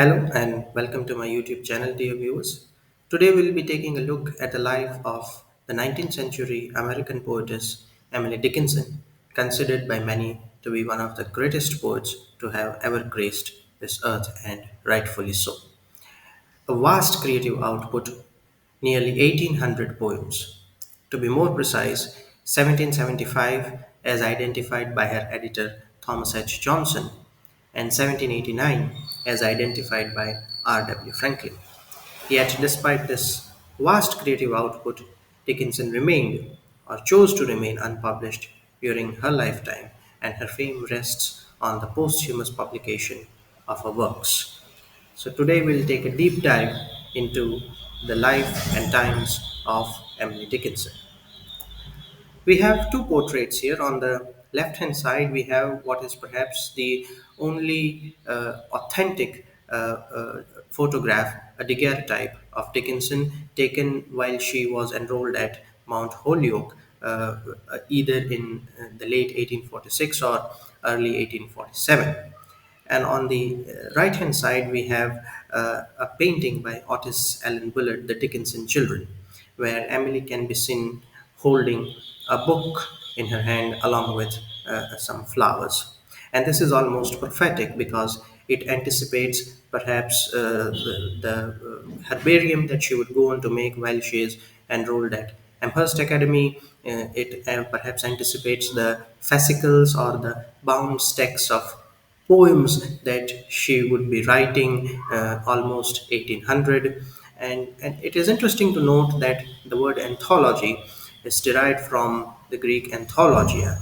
Hello and welcome to my YouTube channel, dear viewers. Today we'll be taking a look at the life of the 19th century American poetess Emily Dickinson, considered by many to be one of the greatest poets to have ever graced this earth, and rightfully so. A vast creative output, nearly 1800 poems. To be more precise, 1775 as identified by her editor Thomas H. Johnson, and 1789 as identified by R. W. Franklin. Yet, despite this vast creative output, Dickinson remained or chose to remain unpublished during her lifetime, and her fame rests on the posthumous publication of her works. So, today we'll take a deep dive into the life and times of Emily Dickinson. We have two portraits here. On the left hand side, we have what is perhaps the only authentic photograph, a daguerreotype of Dickinson, taken while she was enrolled at Mount Holyoke, either in the late 1846 or early 1847. And on the right hand side, we have a painting by Otis Allen Bullard, The Dickinson Children, where Emily can be seen holding a book in her hand along with some flowers. And this is almost prophetic because it anticipates perhaps the herbarium that she would go on to make while she is enrolled at Amherst Academy. It perhaps anticipates the fascicles or the bound stacks of poems that she would be writing almost 1800. And it is interesting to note that the word anthology is derived from the Greek anthologia,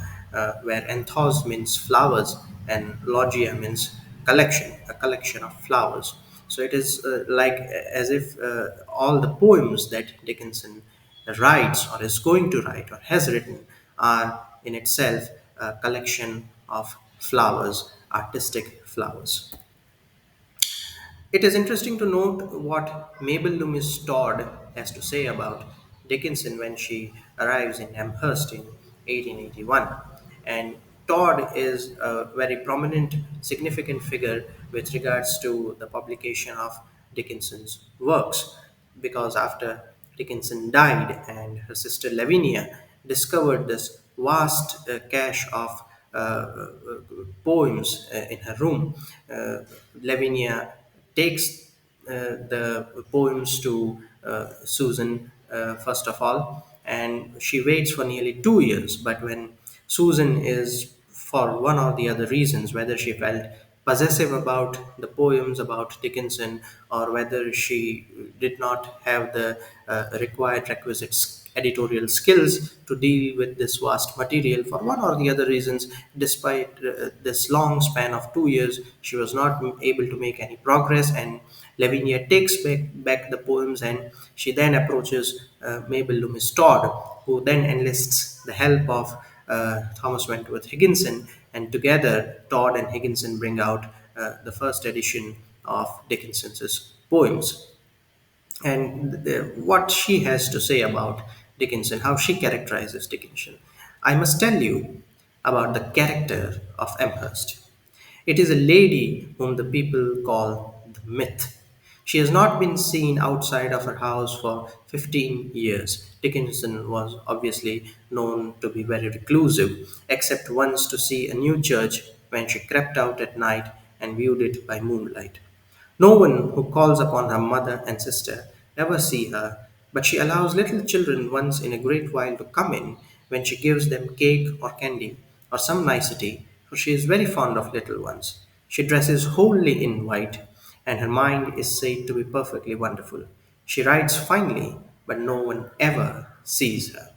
where anthos means flowers and logia means collection, a collection of flowers. So it is like as if all the poems that Dickinson writes or is going to write or has written are in itself a collection of flowers, artistic flowers. It is interesting to note what Mabel Loomis Todd has to say about Dickinson when she arrives in Amherst in 1881. And Todd is a very prominent, significant figure with regards to the publication of Dickinson's works, because after Dickinson died and her sister Lavinia discovered this vast cache of poems in her room, Lavinia takes the poems to Susan first of all, and she waits for nearly 2 years. But when Susan is, for one or the other reasons, whether she felt possessive about the poems about Dickinson or whether she did not have the required requisite editorial skills to deal with this vast material, for one or the other reasons, despite this long span of 2 years, she was not able to make any progress. And Lavinia takes back the poems, and she then approaches Mabel Loomis Todd, who then enlists the help of Thomas Wentworth Higginson, and together Todd and Higginson bring out the first edition of Dickinson's poems. And what she has to say about Dickinson, how she characterizes Dickinson. I must tell you about the character of Amherst. It is a lady whom the people call the myth. She has not been seen outside of her house for 15 years. Dickinson was obviously known to be very reclusive, except once to see a new church when she crept out at night and viewed it by moonlight. No one who calls upon her mother and sister ever see her, but she allows little children once in a great while to come in when she gives them cake or candy or some nicety, for she is very fond of little ones. She dresses wholly in white, and her mind is said to be perfectly wonderful. She writes finely, but no one ever sees her.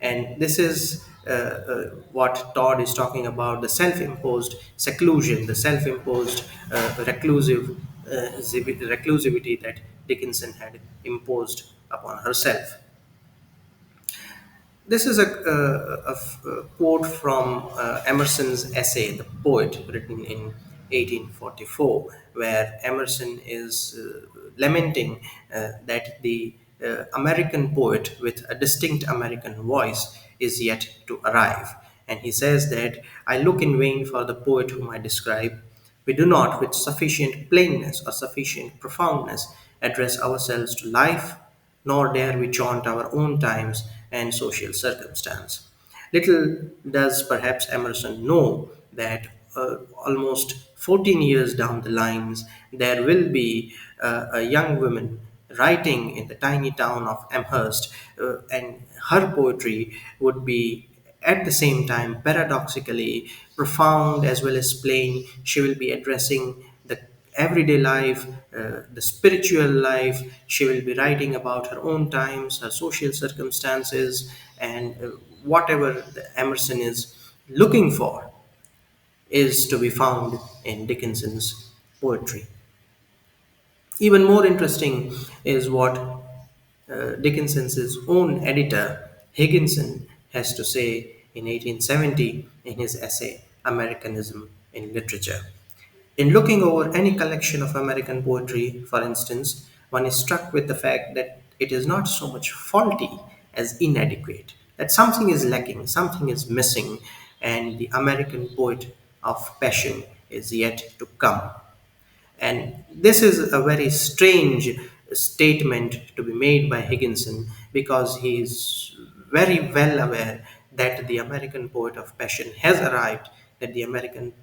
And this is what Todd is talking about, the self imposed seclusion, the self imposed reclusivity that Dickinson had imposed upon herself. This is a quote from Emerson's essay, The Poet, written in 1844, where Emerson is lamenting that the American poet with a distinct American voice is yet to arrive. And he says that I look in vain for the poet whom I describe. We do not, with sufficient plainness or sufficient profoundness, address ourselves to life, nor dare we chaunt our own times and social circumstance. Little does perhaps Emerson know that almost 14 years down the lines, there will be a young woman writing in the tiny town of Amherst, and her poetry would be at the same time paradoxically profound as well as plain. She will be addressing the everyday life, the spiritual life. She will be writing about her own times, her social circumstances, and whatever Emerson is looking for is to be found in Dickinson's poetry. Even more interesting is what Dickinson's own editor, Higginson, has to say in 1870 in his essay Americanism in Literature. In looking over any collection of American poetry, for instance, one is struck with the fact that it is not so much faulty as inadequate, that something is lacking, something is missing, and the American poet of passion is yet to come. And this is a very strange statement to be made by Higginson because he is very well aware that the American poet of passion has arrived, that the American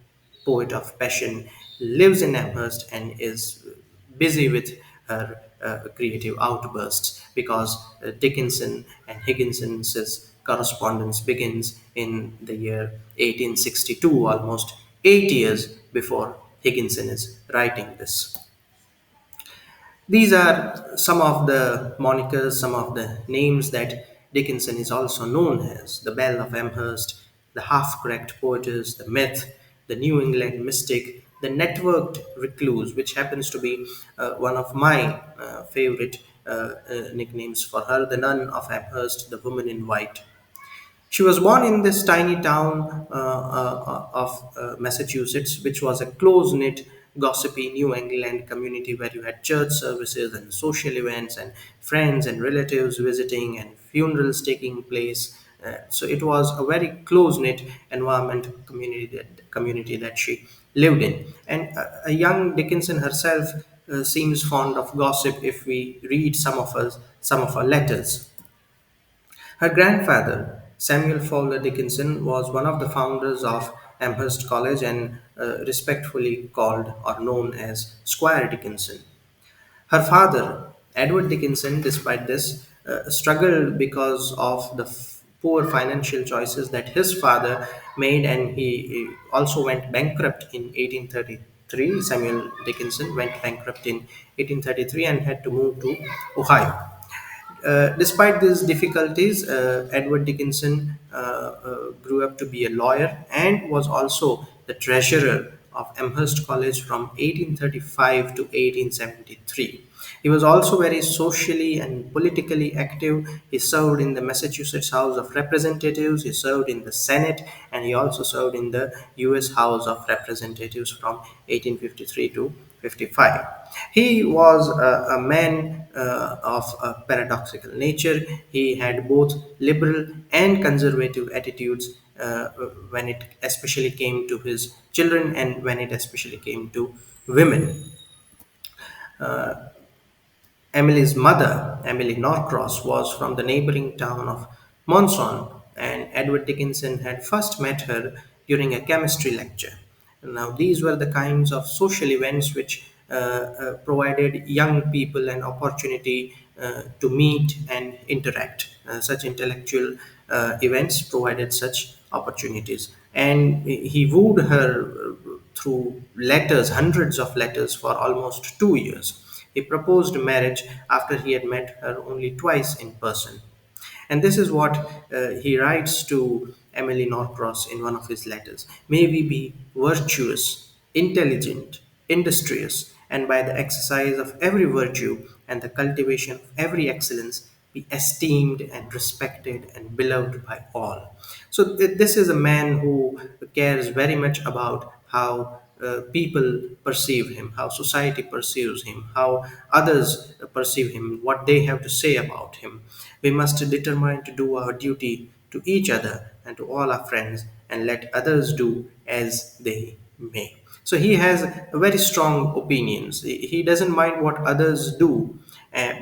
poet of passion lives in Amherst and is busy with her creative outbursts because Dickinson and Higginson's correspondence begins in the year 1862, almost 8 years before Higginson is writing this. These are some of the monikers, some of the names that Dickinson is also known as: the Belle of Amherst, the half cracked poetess, the myth, the New England mystic, the networked recluse, which happens to be one of my favorite nicknames for her, the nun of Amherst, the woman in white. She was born in this tiny town of Massachusetts, which was a close knit, gossipy New England community where you had church services and social events and friends and relatives visiting and funerals taking place. So it was a very close knit environment community that she lived in. And a young Dickinson herself seems fond of gossip if we read some of her letters. Her grandfather, Samuel Fowler Dickinson, was one of the founders of Amherst College and respectfully called or known as Squire Dickinson. Her father, Edward Dickinson, despite this, struggled because of the poor financial choices that his father made, and he also went bankrupt in 1833. Samuel Dickinson went bankrupt in 1833 and had to move to Ohio. Despite these difficulties, Edward Dickinson grew up to be a lawyer and was also the treasurer of Amherst College from 1835 to 1873. He was also very socially and politically active. He served in the Massachusetts House of Representatives, he served in the Senate, and he also served in the US House of Representatives from 1853 to 55. He was a man of a paradoxical nature. He had both liberal and conservative attitudes when it especially came to his children and when it especially came to women. Emily's mother, Emily Norcross, was from the neighboring town of Monson, and Edward Dickinson had first met her during a chemistry lecture. Now, these were the kinds of social events which provided young people an opportunity to meet and interact. Such intellectual events provided such opportunities. And he wooed her through letters, hundreds of letters, for almost 2 years. He proposed marriage after he had met her only twice in person. And this is what he writes to Emily Norcross in one of his letters: May we be virtuous, intelligent, industrious, and by the exercise of every virtue and the cultivation of every excellence, be esteemed and respected and beloved by all. So, this is a man who cares very much about how people perceive him, how society perceives him, how others perceive him, what they have to say about him. We must determine to do our duty to each other and to all our friends and let others do as they may. So he has very strong opinions. He doesn't mind what others do,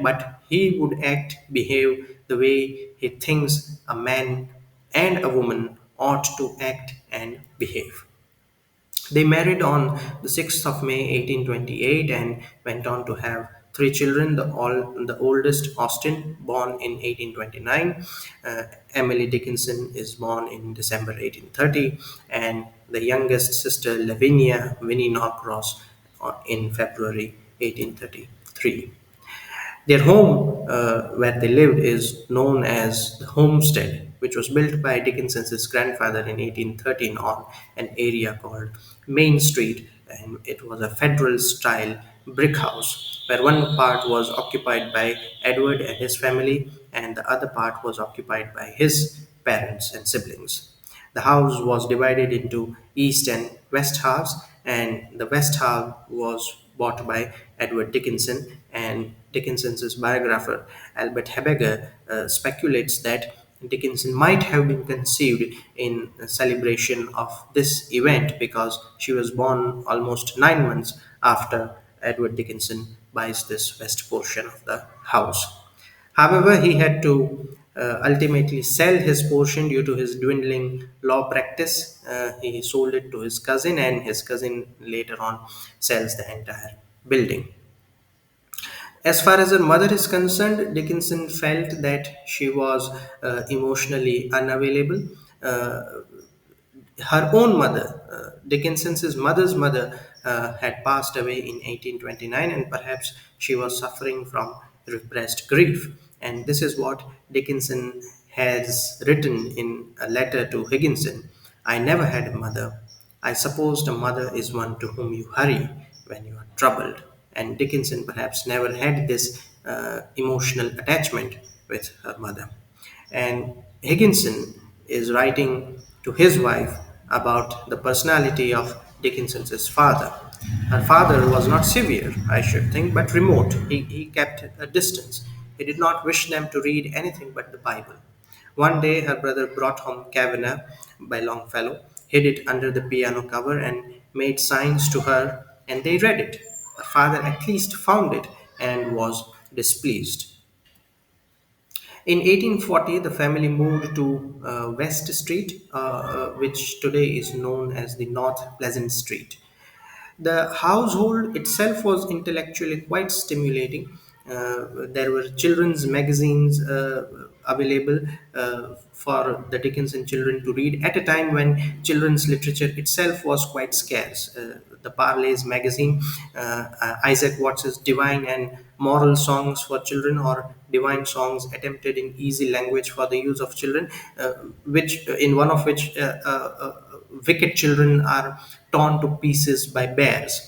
but he would act, behave the way he thinks a man and a woman ought to act and behave. They married on the 6th of May 1828 and went on to have three children. The oldest, Austin, born in 1829. Emily Dickinson is born in December 1830. And the youngest sister, Lavinia Winnie Norcross, in February 1833. Their home, where they lived, is known as the Homestead, which was built by Dickinson's grandfather in 1813 on an area called Main Street, and it was a federal style brick house where one part was occupied by Edward and his family, and the other part was occupied by his parents and siblings. The house was divided into east and west halves, and the west half was bought by Edward Dickinson. And Dickinson's biographer, Albert Hebegger, speculates that Dickinson might have been conceived in celebration of this event because she was born almost 9 months after Edward Dickinson buys this west portion of the house. However, he had to ultimately sell his portion due to his dwindling law practice. He sold it to his cousin, and his cousin later on sells the entire building. As far as her mother is concerned, Dickinson felt that she was emotionally unavailable. Uh, Her own mother, Dickinson's mother's mother, had passed away in 1829, and perhaps she was suffering from repressed grief. And this is what Dickinson has written in a letter to Higginson. I never had a mother. I supposed a mother is one to whom you hurry when you are troubled. And Dickinson perhaps never had this emotional attachment with her mother. And Higginson is writing to his wife about the personality of Dickinson's father. Her father was not severe, I should think, but remote. He kept a distance. He did not wish them to read anything but the Bible. One day, her brother brought home Kavanagh by Longfellow, hid it under the piano cover, and made signs to her, and they read it. Her father at least found it and was displeased. In 1840, the family moved to West Street, which today is known as the North Pleasant Street. The household itself was intellectually quite stimulating. There were children's magazines available for the Dickinson children to read at a time when children's literature itself was quite scarce. The Parley's magazine, Isaac Watts's Divine and Moral Songs for Children, or Divine Songs attempted in easy language for the use of children, which in one of which wicked children are torn to pieces by bears,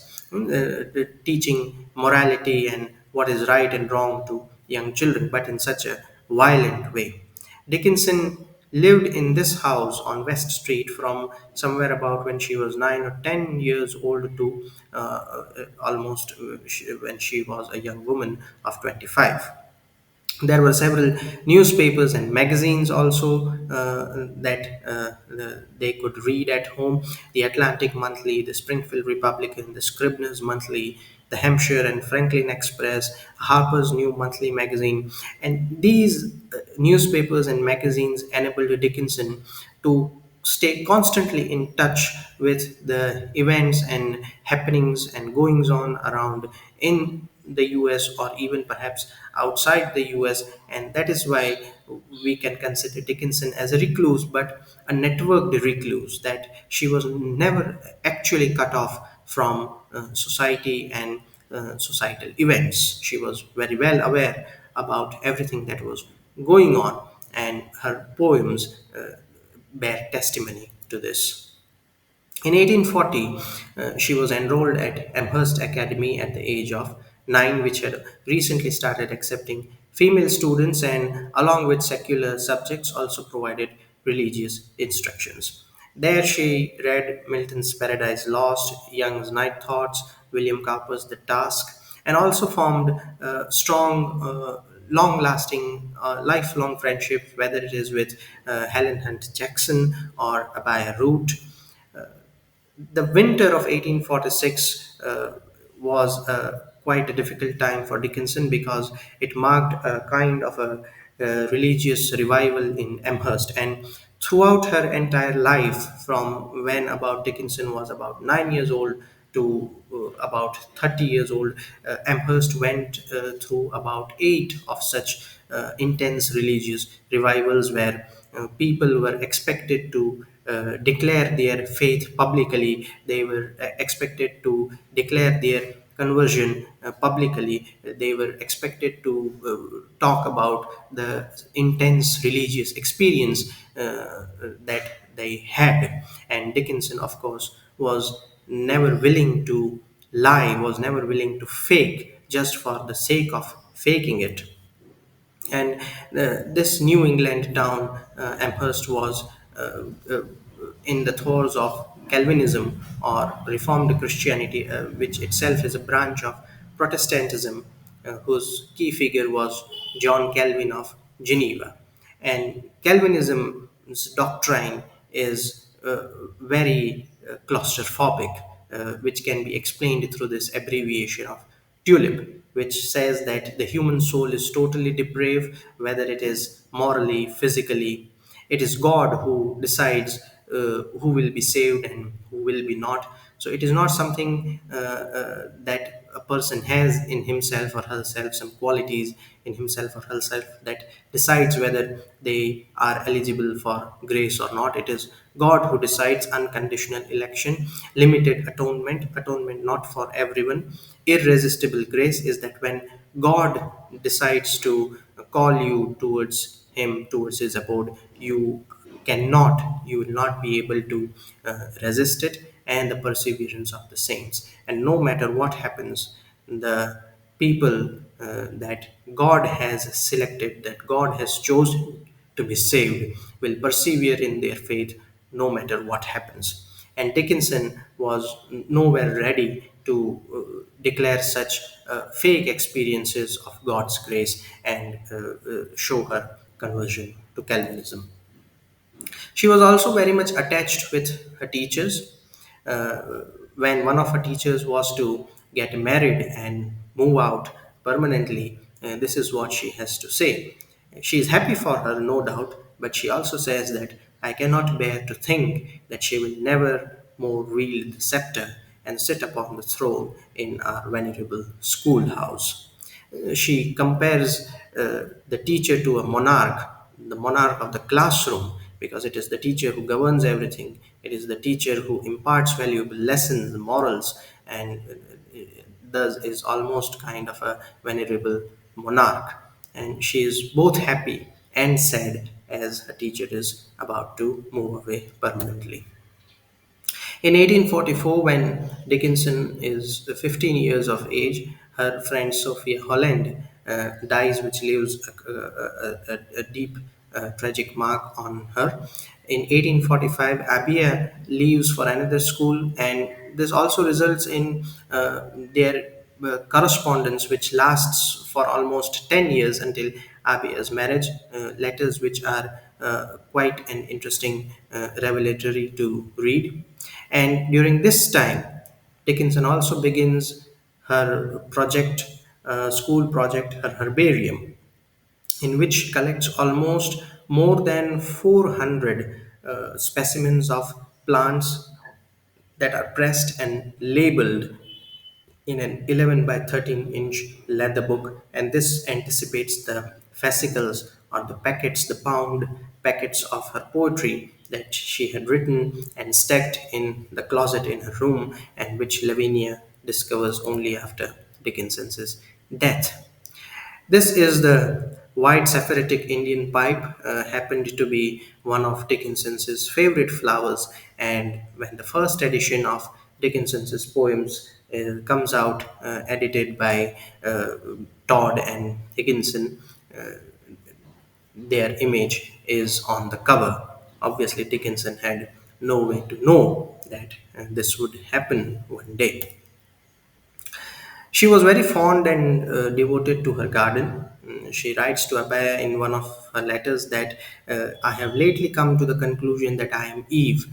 teaching morality and what is right and wrong to young children, but in such a violent way. Dickinson lived in this house on West Street from somewhere about when she was 9 or 10 years old to almost when she was a young woman of 25. There were several newspapers and magazines also that they could read at home: the Atlantic Monthly, the Springfield Republican, the Scribner's Monthly, the Hampshire and Franklin Express, Harper's New Monthly magazine. And these newspapers and magazines enabled Dickinson to stay constantly in touch with the events and happenings and goings on around in the US, or even perhaps outside the US. And that is why we can consider Dickinson as a recluse, but a networked recluse, that she was never actually cut off from society and societal events. She was very well aware about everything that was going on, and her poems bear testimony to this. In 1840, she was enrolled at Amherst Academy at the age of 9, which had recently started accepting female students and, along with secular subjects, also provided religious instructions. There, she read Milton's Paradise Lost, Young's Night Thoughts, William Cowper's The Task, and also formed strong, long lasting, lifelong friendship, whether it is with Helen Hunt Jackson or Abaya Root. The winter of 1846 was quite a difficult time for Dickinson because it marked a kind of a religious revival in Amherst. And throughout her entire life, from when about Dickinson was about 9 years old to about 30 years old, Amherst went through about eight of such intense religious revivals where people were expected to declare their faith publicly. They were expected to declare their conversion publicly. They were expected to talk about the intense religious experience that they had. And Dickinson, of course, was never willing to lie, was never willing to fake just for the sake of faking it. And this New England town, Amherst, was uh, in the throes of Calvinism or Reformed Christianity, which itself is a branch of Protestantism, whose key figure was John Calvin of Geneva. And Calvinism's doctrine is very claustrophobic, which can be explained through this abbreviation of TULIP, which says that the human soul is totally depraved, whether it is morally, physically. It is God who decides who will be saved and who will be not. So it is not something that a person has in himself or herself, some qualities in himself or herself that decides whether they are eligible for grace or not. It is God who decides unconditional election, limited atonement, atonement not for everyone. Irresistible grace is that when God decides to call you towards Him, towards His abode, you will not be able to resist it, and the perseverance of the saints. And no matter what happens, the people that God has selected, that God has chosen to be saved, will persevere in their faith no matter what happens. And Dickinson was nowhere ready to declare such fake experiences of God's grace and show her conversion to Calvinism. She was also very much attached with her teachers. When one of her teachers was to get married and move out permanently, this is what she has to say. She is happy for her, no doubt, but she also says that I cannot bear to think that she will never more wield the scepter and sit upon the throne in our venerable schoolhouse. She compares the teacher to a monarch, the monarch of the classroom, because it is the teacher who governs everything. It is the teacher who imparts valuable lessons, morals, and thus is almost kind of a venerable monarch. And she is both happy and sad as her teacher is about to move away permanently. In 1844, when Dickinson is 15 years of age, her friend Sophia Holland dies, which leaves a deep tragic mark on her. In 1845, Abia leaves for another school, and this also results in their correspondence, which lasts for almost 10 years until Abia's marriage, letters which are quite an interesting revelatory to read. And during this time, Dickinson also begins her project, school project, her herbarium, in which collects almost more than 400 specimens of plants that are pressed and labeled in an 11 by 13-inch leather book, and this anticipates the fascicles or the packets, the bound packets of her poetry that she had written and stacked in the closet in her room, and which Lavinia discovers only after Dickinson's death. This is the white sapphiric Indian pipe, happened to be one of Dickinson's favorite flowers, and when the first edition of Dickinson's poems comes out, edited by Todd and Higginson, their image is on the cover. Obviously, Dickinson had no way to know that this would happen one day. She was very fond and devoted to her garden. She writes to Abaya in one of her letters that I have lately come to the conclusion that I am Eve,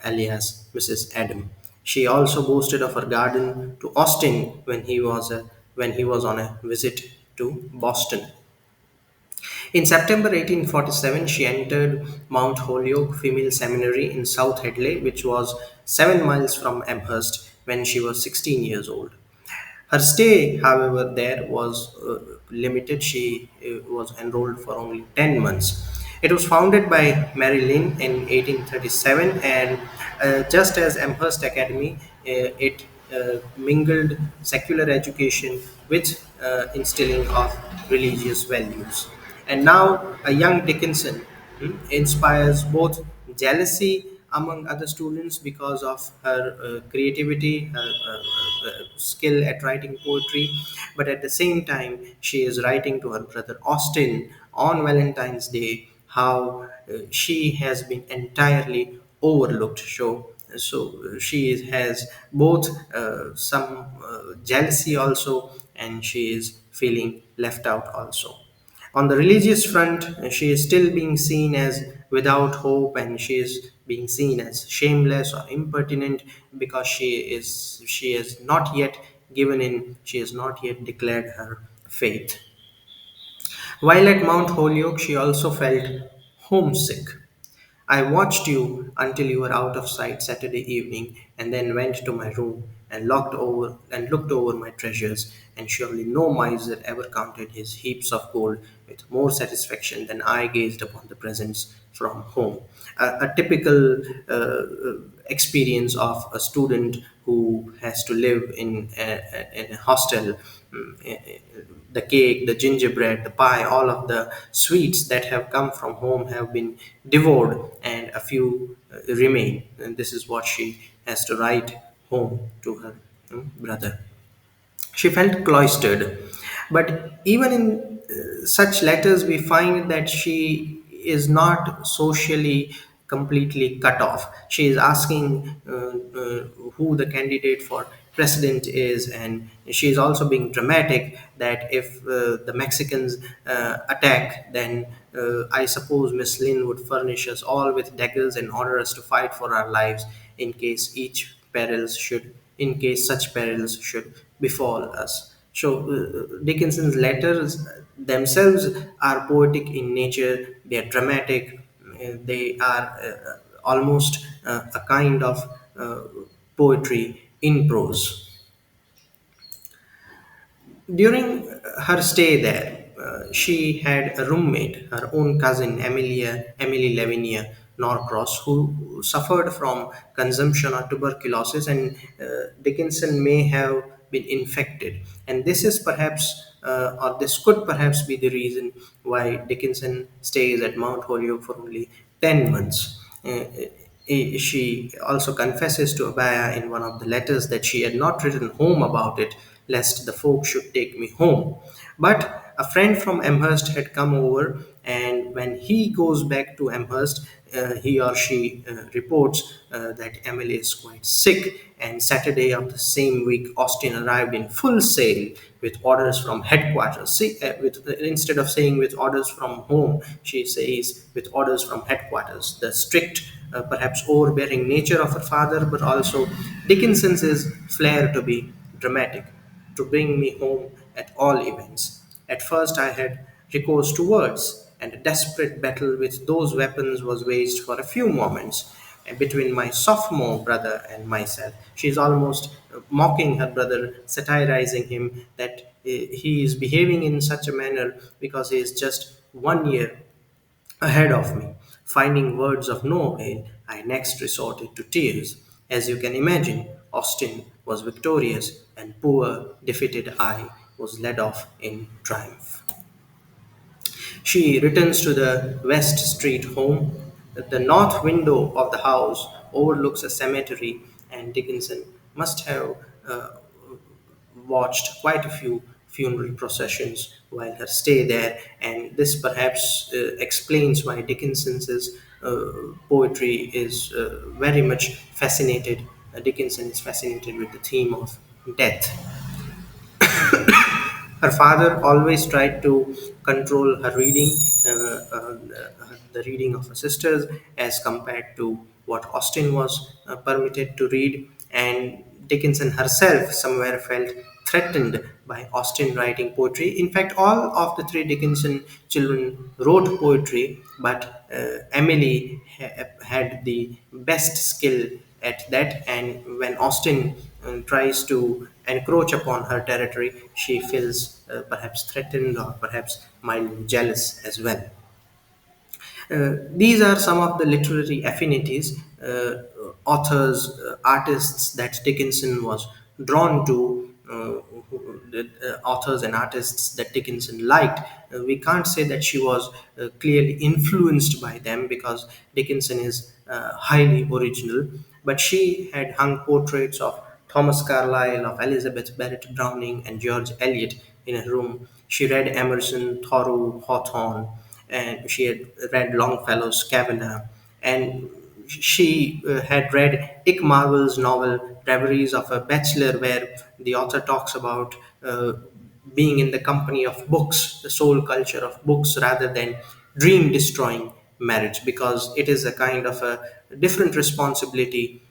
alias Mrs. Adam. She also boasted of her garden to Austin when he was on a visit to Boston. In September 1847, she entered Mount Holyoke Female Seminary in South Headley, which was 7 miles from Amherst, when she was 16 years old. Her stay, however, there was limited. She was enrolled for only 10 months. It was founded by Mary Lynn in 1837, and just as Amherst Academy, it mingled secular education with instilling of religious values. And now, a young Dickinson inspires both jealousy among other students because of her creativity, her skill at writing poetry, but at the same time, she is writing to her brother Austin on Valentine's Day how she has been entirely overlooked. So she has both some jealousy also, and she is feeling left out also. On the religious front, she is still being seen as without hope, and she is being seen as shameless or impertinent because she is not yet given in, she has not yet declared her faith. While at Mount Holyoke, she also felt homesick. I watched you until you were out of sight Saturday evening, and then went to my room and looked over my treasures, and surely no miser ever counted his heaps of gold with more satisfaction than I gazed upon the presents from home. A typical experience of a student who has to live in a hostel. The cake, the gingerbread, the pie, all of the sweets that have come from home have been devoured, and a few remain. And this is what she has to write home to her brother. She felt cloistered. But even in such letters, we find that she is not socially completely cut off. She is asking who the candidate for president is, and she is also being dramatic that if the Mexicans attack, then I suppose Miss Lynn would furnish us all with daggers and order us to fight for our lives in case such perils should befall us. So Dickinson's letters themselves are poetic in nature. They are dramatic. They are almost a kind of uh, poetry in prose. During her stay there, she had a roommate, her own cousin Emily Lavinia Norcross, who suffered from consumption or tuberculosis, and Dickinson may have been infected. And this is perhaps, or this could perhaps be the reason why Dickinson stays at Mount Holyoke for only 10 months. She also confesses to Abaya in one of the letters that she had not written home about it, lest the folk should take me home. But a friend from Amherst had come over, and when he goes back to Amherst, he or she reports that Emily is quite sick. And Saturday of the same week, Austin arrived in full sail with orders from headquarters. Instead of saying with orders from home, she says with orders from headquarters. The strict, perhaps overbearing nature of her father, but also Dickinson's flair to be dramatic, to bring me home at all events. At first, I had recourse to words, and a desperate battle with those weapons was waged for a few moments between my sophomore brother and myself. She is almost mocking her brother, satirizing him that he is behaving in such a manner because he is just 1 year ahead of me. Finding words of no avail, I next resorted to tears. As you can imagine, Austin was victorious, and poor, defeated I was led off in triumph. She returns to the West Street home. The north window of the house overlooks a cemetery, and Dickinson must have uh, watched quite a few funeral processions while her stay there, and this perhaps explains why Dickinson's poetry is very much fascinated. Dickinson is fascinated with the theme of death. Her father always tried to control her reading, the reading of her sisters, as compared to what Austen was permitted to read. And Dickinson herself somewhere felt threatened by Austen writing poetry. In fact, all of the three Dickinson children wrote poetry, but Emily had the best skill at that. And when Austen tries to encroach upon her territory, she feels perhaps threatened or perhaps mildly jealous as well. These are some of the literary affinities, authors, artists that Dickinson was drawn to, the authors and artists that Dickinson liked. We can't say that she was clearly influenced by them, because Dickinson is highly original, but she had hung portraits of Thomas Carlyle, of Elizabeth Barrett Browning, and George Eliot in her room. She read Emerson, Thoreau, Hawthorne, and she had read Longfellow's Kavanagh, and she had read Ick Marvel's novel Reveries of a Bachelor, where the author talks about being in the company of books, the soul culture of books, rather than dream destroying marriage, because it is a kind of a different responsibility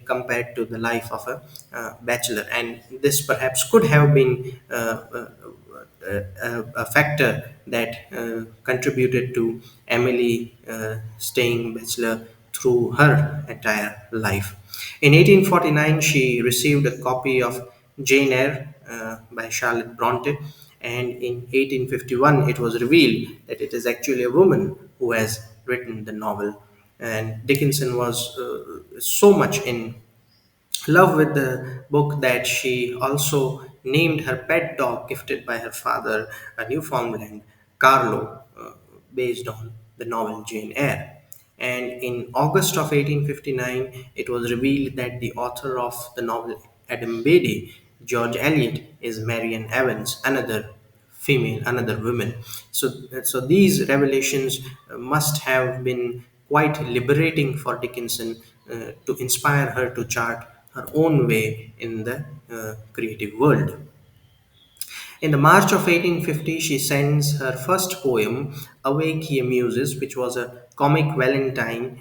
compared to the life of a bachelor. And this perhaps could have been a factor that contributed to Emily staying bachelor through her entire life. In 1849, she received a copy of Jane Eyre by Charlotte Bronte, and in 1851, it was revealed that it is actually a woman who has written the novel. And Dickinson was so much in love with the book that she also named her pet dog, gifted by her father, a Newfoundland, Carlo, based on the novel Jane Eyre. And in August of 1859, it was revealed that the author of the novel Adam Beatty, George Eliot, is Marian Evans, another female, another woman. So these revelations must have been quite liberating for Dickinson, to inspire her to chart her own way in the creative world. In the March of 1850, she sends her first poem, Awake Ye Muses, which was a comic valentine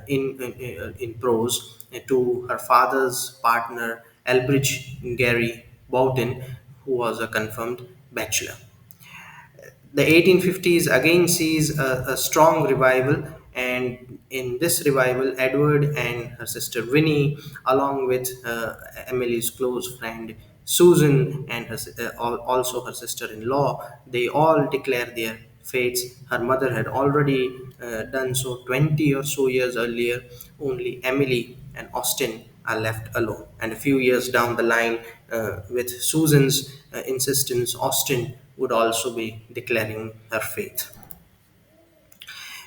in prose, to her father's partner, Elbridge Gary Boughton, who was a confirmed bachelor. The 1850s again sees a strong revival, and in this revival, Edward and her sister Winnie, along with Emily's close friend Susan and also her sister-in-law, they all declare their fates. Her mother had already done so 20 or so years earlier. Only Emily and Austen are left alone. And a few years down the line, with Susan's insistence, Austen would also be declaring her faith.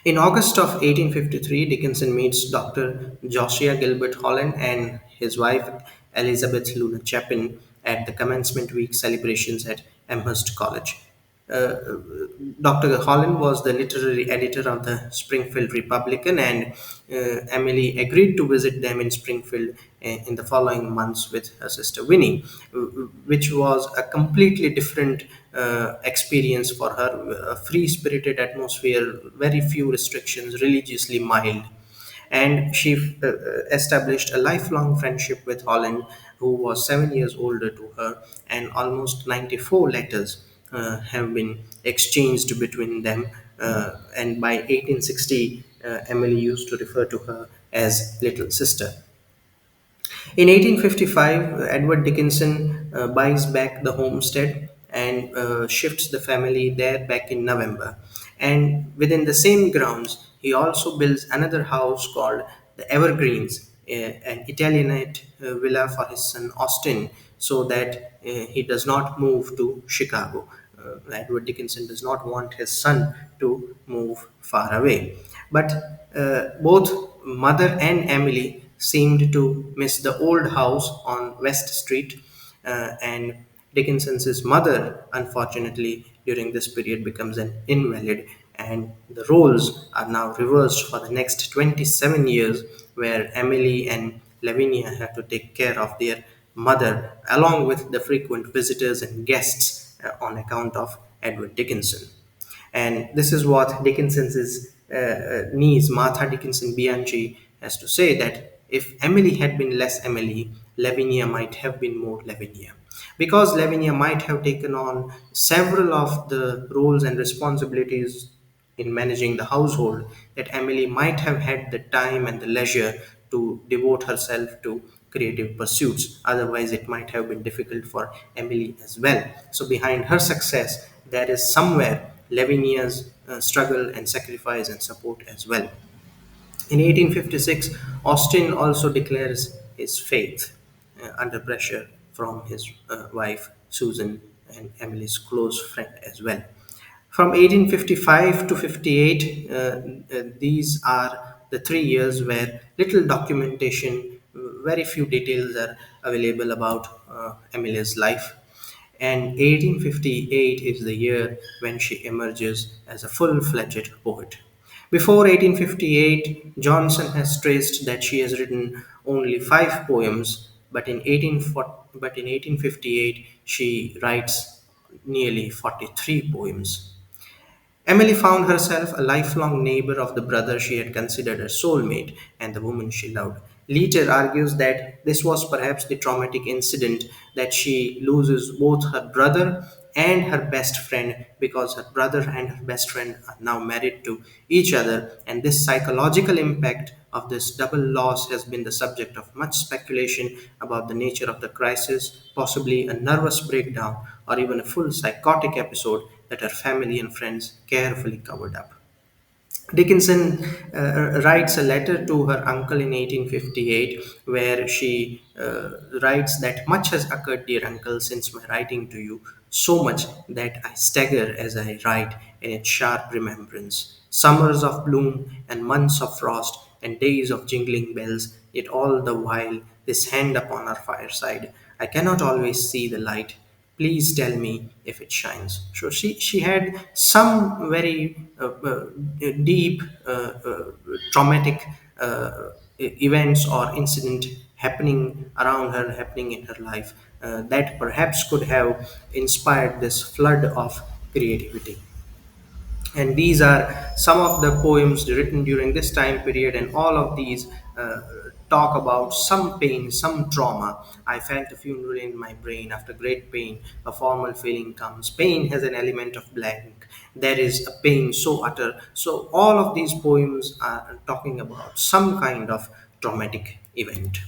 In August of 1853, Dickinson meets Dr. Josiah Gilbert Holland and his wife Elizabeth Luna Chapin at the commencement week celebrations at Amherst College. Uh, Dr. Holland was the literary editor of the Springfield Republican, and Emily agreed to visit them in Springfield in the following months with her sister Winnie, which was a completely different experience for her. A free spirited atmosphere, very few restrictions, religiously mild. And she established a lifelong friendship with Holland, who was 7 years older to her, and almost 94 letters have been exchanged between them. And by 1860, Emily used to refer to her as little sister. In 1855, Edward Dickinson buys back the homestead and shifts the family there back in November. And within the same grounds, he also builds another house called the Evergreens, an Italianate villa for his son Austin, so that he does not move to Chicago. Edward Dickinson does not want his son to move far away. But both mother and Emily seemed to miss the old house on West Street, and Dickinson's mother, unfortunately, during this period becomes an invalid, and the roles are now reversed for the next 27 years, where Emily and Lavinia have to take care of their mother, along with the frequent visitors and guests on account of Edward Dickinson. And this is what Dickinson's niece, Martha Dickinson Bianchi, has to say, that if Emily had been less Emily, Lavinia might have been more Lavinia. Because Lavinia might have taken on several of the roles and responsibilities in managing the household, that Emily might have had the time and the leisure to devote herself to creative pursuits. Otherwise, it might have been difficult for Emily as well. So, behind her success, there is somewhere Lavinia's struggle and sacrifice and support as well. In 1856, Austin also declares his faith under pressure from his wife Susan and Emily's close friend as well. From 1855 to 58, these are the 3 years where little documentation, very few details are available about Emily's life. And 1858 is the year when she emerges as a full fledged poet. Before 1858, Johnson has traced that she has written only 5 poems, but in 1858 she writes nearly 43 poems. Emily found herself a lifelong neighbor of the brother she had considered her soulmate and the woman she loved. Leiter argues that this was perhaps the traumatic incident, that she loses both her brother and her best friend, because her brother and her best friend are now married to each other, and this psychological impact of this double loss has been the subject of much speculation about the nature of the crisis, possibly a nervous breakdown or even a full psychotic episode that her family and friends carefully covered up. Dickinson writes a letter to her uncle in 1858, where she writes that much has occurred, dear uncle, since my writing to you, so much that I stagger as I write in its sharp remembrance. Summers of bloom and months of frost and days of jingling bells, yet all the while this hand upon our fireside, I cannot always see the light. Please tell me if it shines. So she had some very deep traumatic events or incident happening around her, happening in her life, that perhaps could have inspired this flood of creativity. And these are some of the poems written during this time period, and all of these talk about some pain, some trauma. I felt a funeral in my brain. After great pain, a formal feeling comes. Pain has an element of blank. There is a pain so utter. So all of these poems are talking about some kind of traumatic event.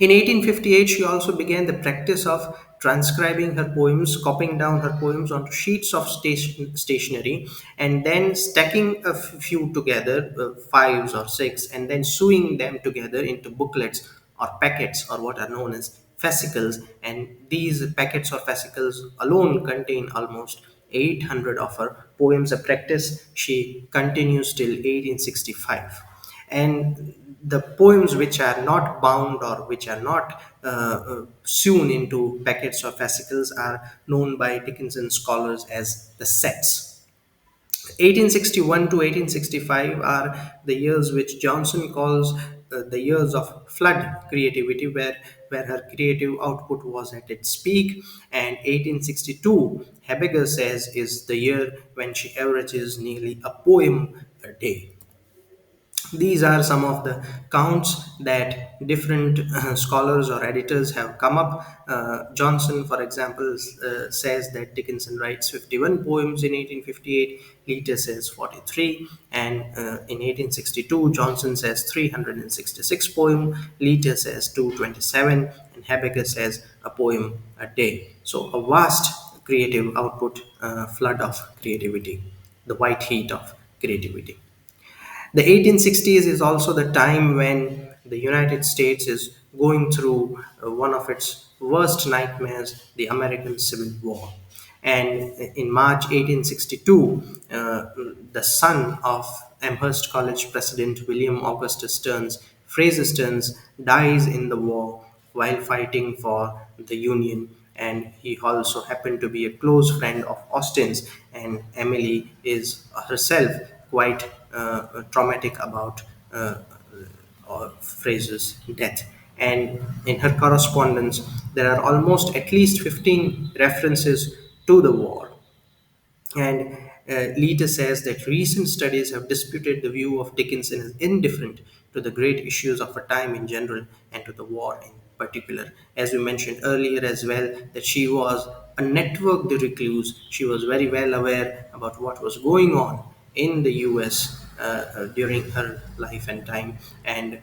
In 1858, she also began the practice of transcribing her poems, copying down her poems onto sheets of stationery, and then stacking a few together, fives or six, and then sewing them together into booklets or packets, or what are known as fascicles. And these packets or fascicles alone contain almost 800 of her poems, a practice she continues till 1865. And the poems which are not bound or which are not sewn into packets or fascicles are known by Dickinson scholars as the sets. 1861 to 1865 are the years which Johnson calls the years of flood creativity, where her creative output was at its peak. And 1862, Habiger says, is the year when she averages nearly a poem a day. These are some of the counts that different scholars or editors have come up. Johnson, for example, says that Dickinson writes 51 poems in 1858, Leiter says 43, and in 1862, Johnson says 366 poems, Leiter says 227, and Habecker says a poem a day. So, a vast creative output, flood of creativity, the white heat of creativity. The 1860s is also the time when the United States is going through one of its worst nightmares, the American Civil War. And in March 1862, the son of Amherst College President William Augustus Stearns, Fraser Stearns, dies in the war while fighting for the Union. And he also happened to be a close friend of Austin's, and Emily is herself quite traumatic about Fraser's death. And in her correspondence, there are almost at least 15 references to the war. And Leiter says that recent studies have disputed the view of Dickinson as indifferent to the great issues of her time in general and to the war in particular. As we mentioned earlier as well, that she was a networked recluse. She was very well aware about what was going on in the US during her life and time, and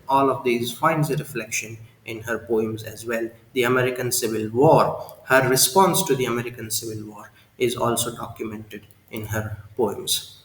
all of these finds a reflection in her poems as well. The American Civil War, her response to the American Civil War, is also documented in her poems.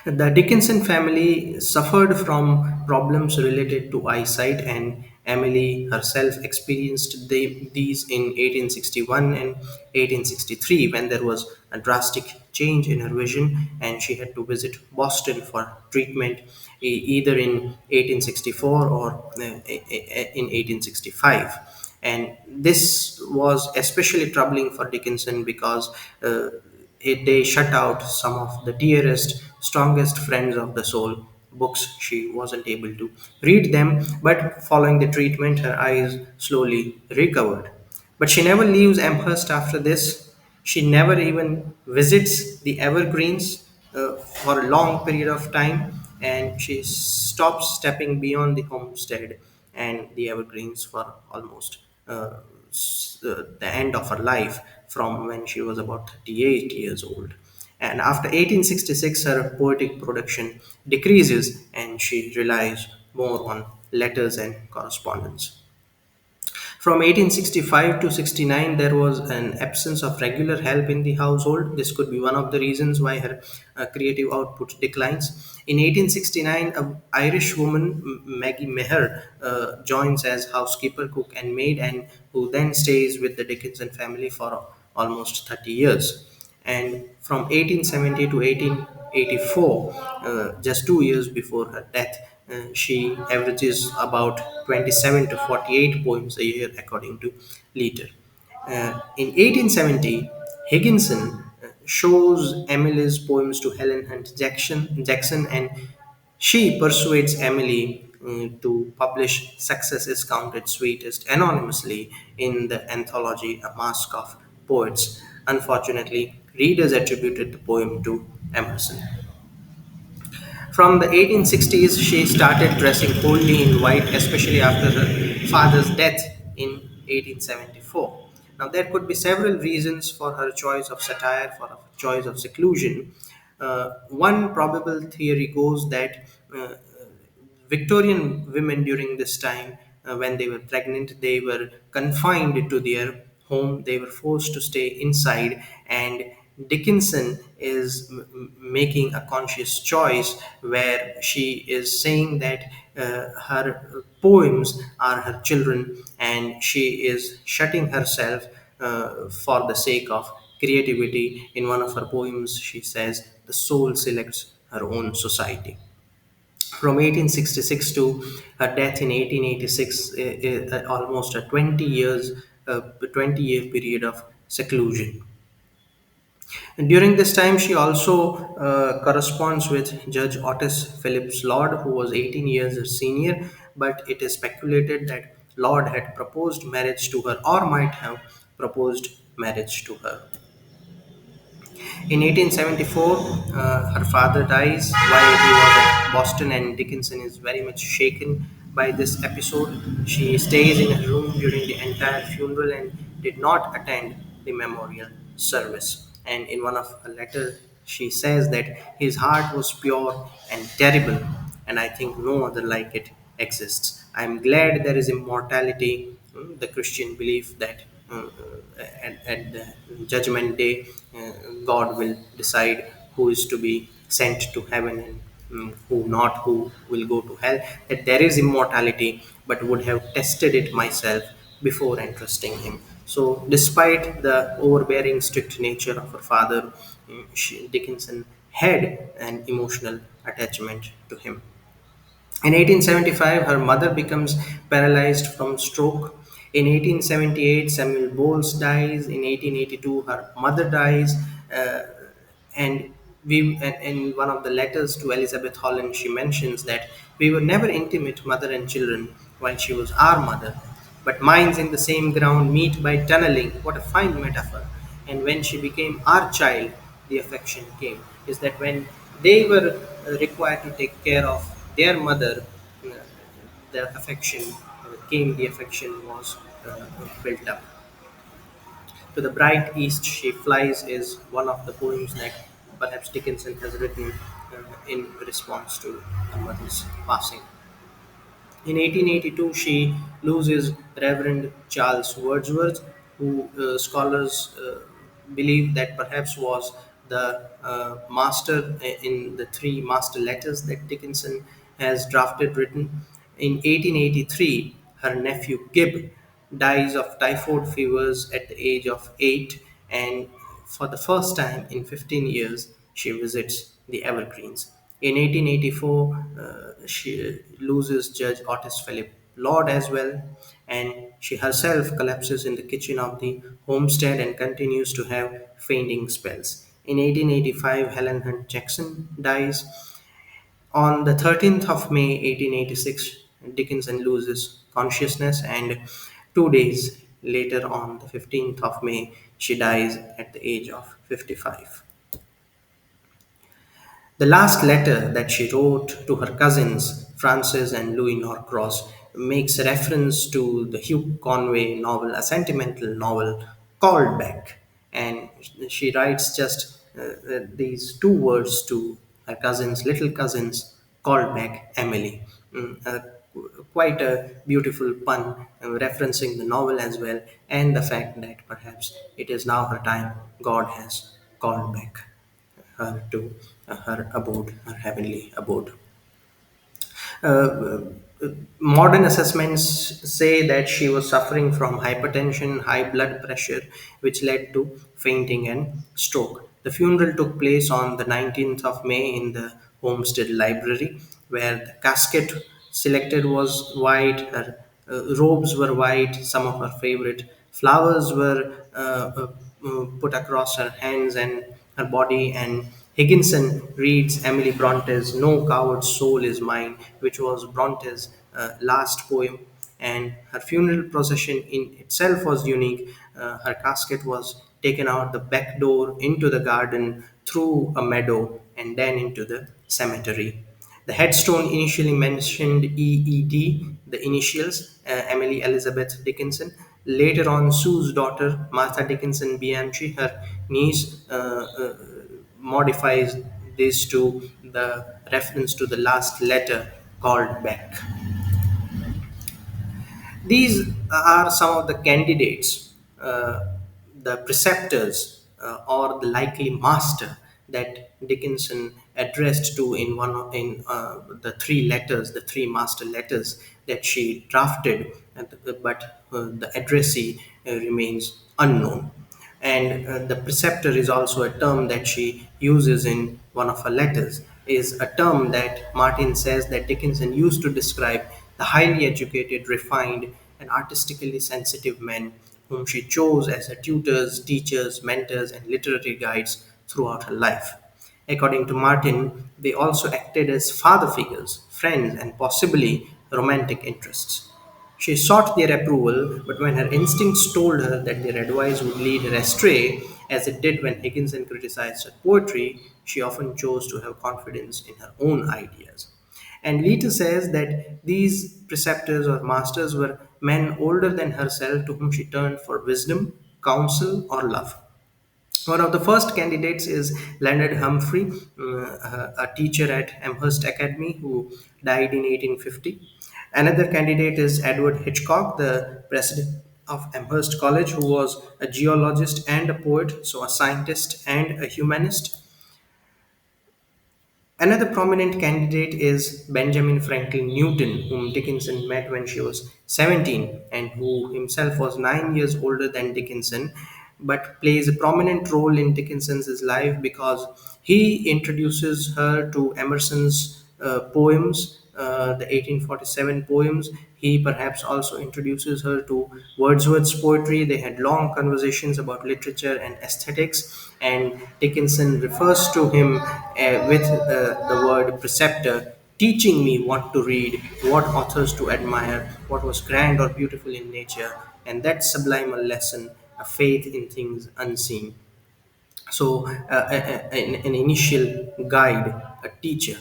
The Dickinson family suffered from problems related to eyesight, and Emily herself experienced these in 1861 and 1863 when there was a drastic change in her vision and she had to visit Boston for treatment, either in 1864 or in 1865. And this was especially troubling for Dickinson because they shut out some of the dearest, strongest friends of the soul. Books she wasn't able to read them, but following the treatment, her eyes slowly recovered. But she never leaves Amherst after this. She never even visits the evergreens for a long period of time, and she stops stepping beyond the homestead and the evergreens for almost the end of her life, from when she was about 38 years old. And after 1866, her poetic production decreases and she relies more on letters and correspondence. From 1865 to 69, there was an absence of regular help in the household. This could be one of the reasons why her creative output declines. In 1869, an Irish woman, Maggie Meher, joins as housekeeper, cook, and maid, and who then stays with the Dickinson family for almost 30 years. And from 1870 to 1884, just 2 years before her death, she averages about 27 to 48 poems a year, according to Leiter. In 1870, Higginson shows Emily's poems to Helen Hunt Jackson, and she persuades Emily to publish Success is Counted Sweetest anonymously in the anthology A Mask of Poets. Unfortunately, readers attributed the poem to Emerson. From the 1860s, she started dressing boldly in white, especially after her father's death in 1874. Now, there could be several reasons for her choice of satire, for her choice of seclusion. One probable theory goes that Victorian women during this time, when they were pregnant, they were confined to their home. They were forced to stay inside, and Dickinson is making a conscious choice where she is saying that her poems are her children, and she is shutting herself for the sake of creativity. In one of her poems, she says, "The soul selects her own society." From 1866 to her death in 1886, almost a 20-year period of seclusion. And during this time, she also corresponds with Judge Otis Phillips Lord, who was 18 years her senior, but it is speculated that Lord had proposed marriage to her or might have proposed marriage to her. In 1874, her father dies while he was at Boston, and Dickinson is very much shaken by this episode. She stays in her room during the entire funeral and did not attend the memorial service. And in one of her letters, she says that his heart was pure and terrible, and I think no other like it exists. I am glad there is immortality, the Christian belief that at the judgment day, God will decide who is to be sent to heaven and who not, who will go to hell. That there is immortality, but would have tested it myself before entrusting him. So, despite the overbearing, strict nature of her father, Dickinson had an emotional attachment to him. In 1875, her mother becomes paralyzed from stroke. In 1878, Samuel Bowles dies. In 1882, her mother dies. Uh, and in one of the letters to Elizabeth Holland, she mentions that we were never intimate, mother and children. while she was our mother. But minds in the same ground meet by tunneling. What a fine metaphor. And when she became our child, the affection came. Is that when they were required to take care of their mother, uh, the affection came, the affection was built up. To the bright east she flies is one of the poems that perhaps Dickinson has written in response to her mother's passing. In 1882, she loses Reverend Charles Wordsworth, who scholars believe that perhaps was the master in the three master letters that Dickinson has drafted written. In 1883, her nephew Gibb dies of typhoid fevers at the age of 8, and for the first time in 15 years, she visits the Evergreens. In 1884, she loses Judge Otis Philip Lord as well, and she herself collapses in the kitchen of the homestead and continues to have fainting spells. In 1885, Helen Hunt Jackson dies. On the 13th of May 1886, Dickinson loses consciousness, and 2 days later, on the 15th of May, she dies at the age of 55. The last letter that she wrote to her cousins, Frances and Louis Norcross, makes reference to the Hugh Conway novel, a sentimental novel called Back. And she writes just these two words to her cousins, little cousins, called back Emily. Quite a beautiful pun referencing the novel as well, and the fact that perhaps it is now her time, God has called back her to her abode, her heavenly abode. Uh, Modern assessments say that she was suffering from hypertension, high blood pressure, which led to fainting and stroke. The funeral took place on the 19th of May in the Homestead Library, where the casket selected was white, her robes were white, some of her favorite flowers were put across her hands and her body, and Higginson reads Emily Bronte's No Coward Soul Is Mine, which was Bronte's last poem. And her funeral procession in itself was unique. Her casket was taken out the back door into the garden through a meadow and then into the cemetery. The headstone initially mentioned EED, the initials, Emily Elizabeth Dickinson. Later on, Sue's daughter, Martha Dickinson Bianchi, her niece, modifies this to the reference to the last letter called back. These are some of the candidates, the preceptors, or the likely master that Dickinson addressed to in the three letters, the three master letters that she drafted, but the addressee remains unknown. And the preceptor is also a term that she uses in one of her letters, is a term that Martin says that Dickinson used to describe the highly educated, refined, and artistically sensitive men whom she chose as her tutors, teachers, mentors, and literary guides throughout her life. According to Martin, they also acted as father figures, friends, and possibly romantic interests. She sought their approval, but when her instincts told her that their advice would lead her astray, as it did when Higginson criticized her poetry, she often chose to have confidence in her own ideas. And Leeta says that these preceptors or masters were men older than herself to whom she turned for wisdom, counsel, or love. One of the first candidates is Leonard Humphrey, a teacher at Amherst Academy who died in 1850. Another candidate is Edward Hitchcock, the president of Amherst College, who was a geologist and a poet, so a scientist and a humanist. Another prominent candidate is Benjamin Franklin Newton, whom Dickinson met when she was 17 and who himself was 9 years older than Dickinson, but plays a prominent role in Dickinson's life because he introduces her to Emerson's poems, the 1847 poems. He perhaps also introduces her to Wordsworth's poetry. They had long conversations about literature and aesthetics, and Dickinson refers to him with the word preceptor, teaching me what to read, what authors to admire, what was grand or beautiful in nature, and that sublime a lesson, a faith in things unseen. So, an initial guide, a teacher,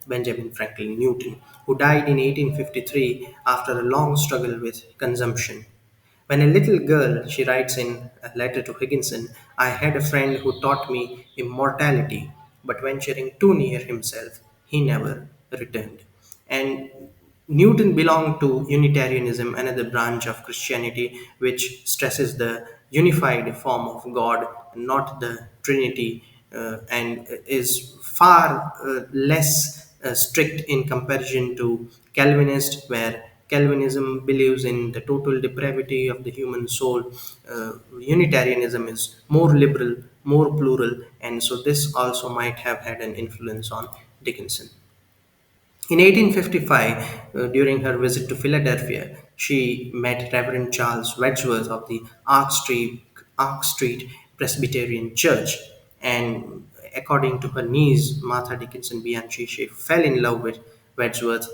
Benjamin Franklin Newton, who died in 1853 after a long struggle with consumption. When a little girl, she writes in a letter to Higginson, I had a friend who taught me immortality, but venturing too near himself, he never returned. And Newton belonged to Unitarianism, another branch of Christianity which stresses the unified form of God, not the Trinity, and is far less strict in comparison to Calvinist, where Calvinism believes in the total depravity of the human soul. Unitarianism is more liberal, more plural, and so this also might have had an influence on Dickinson. In 1855, during her visit to Philadelphia, she met Reverend Charles Wedgworth of the Ark Street Presbyterian Church, and according to her niece, Martha Dickinson Bianchi, she fell in love with Wedgworth,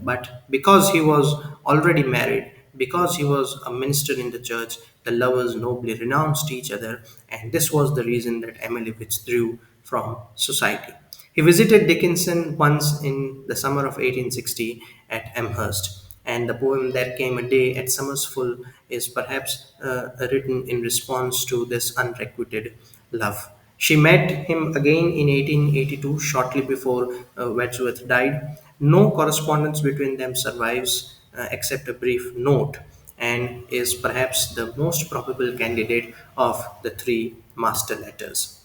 but because he was already married, because he was a minister in the church, the lovers nobly renounced each other, and this was the reason that Emily withdrew from society. He visited Dickinson once in the summer of 1860 at Amherst, and the poem There Came a Day at Summer's Full is perhaps written in response to this unrequited love. She met him again in 1882, shortly before Wordsworth died. No correspondence between them survives except a brief note, and is perhaps the most probable candidate of the three master letters.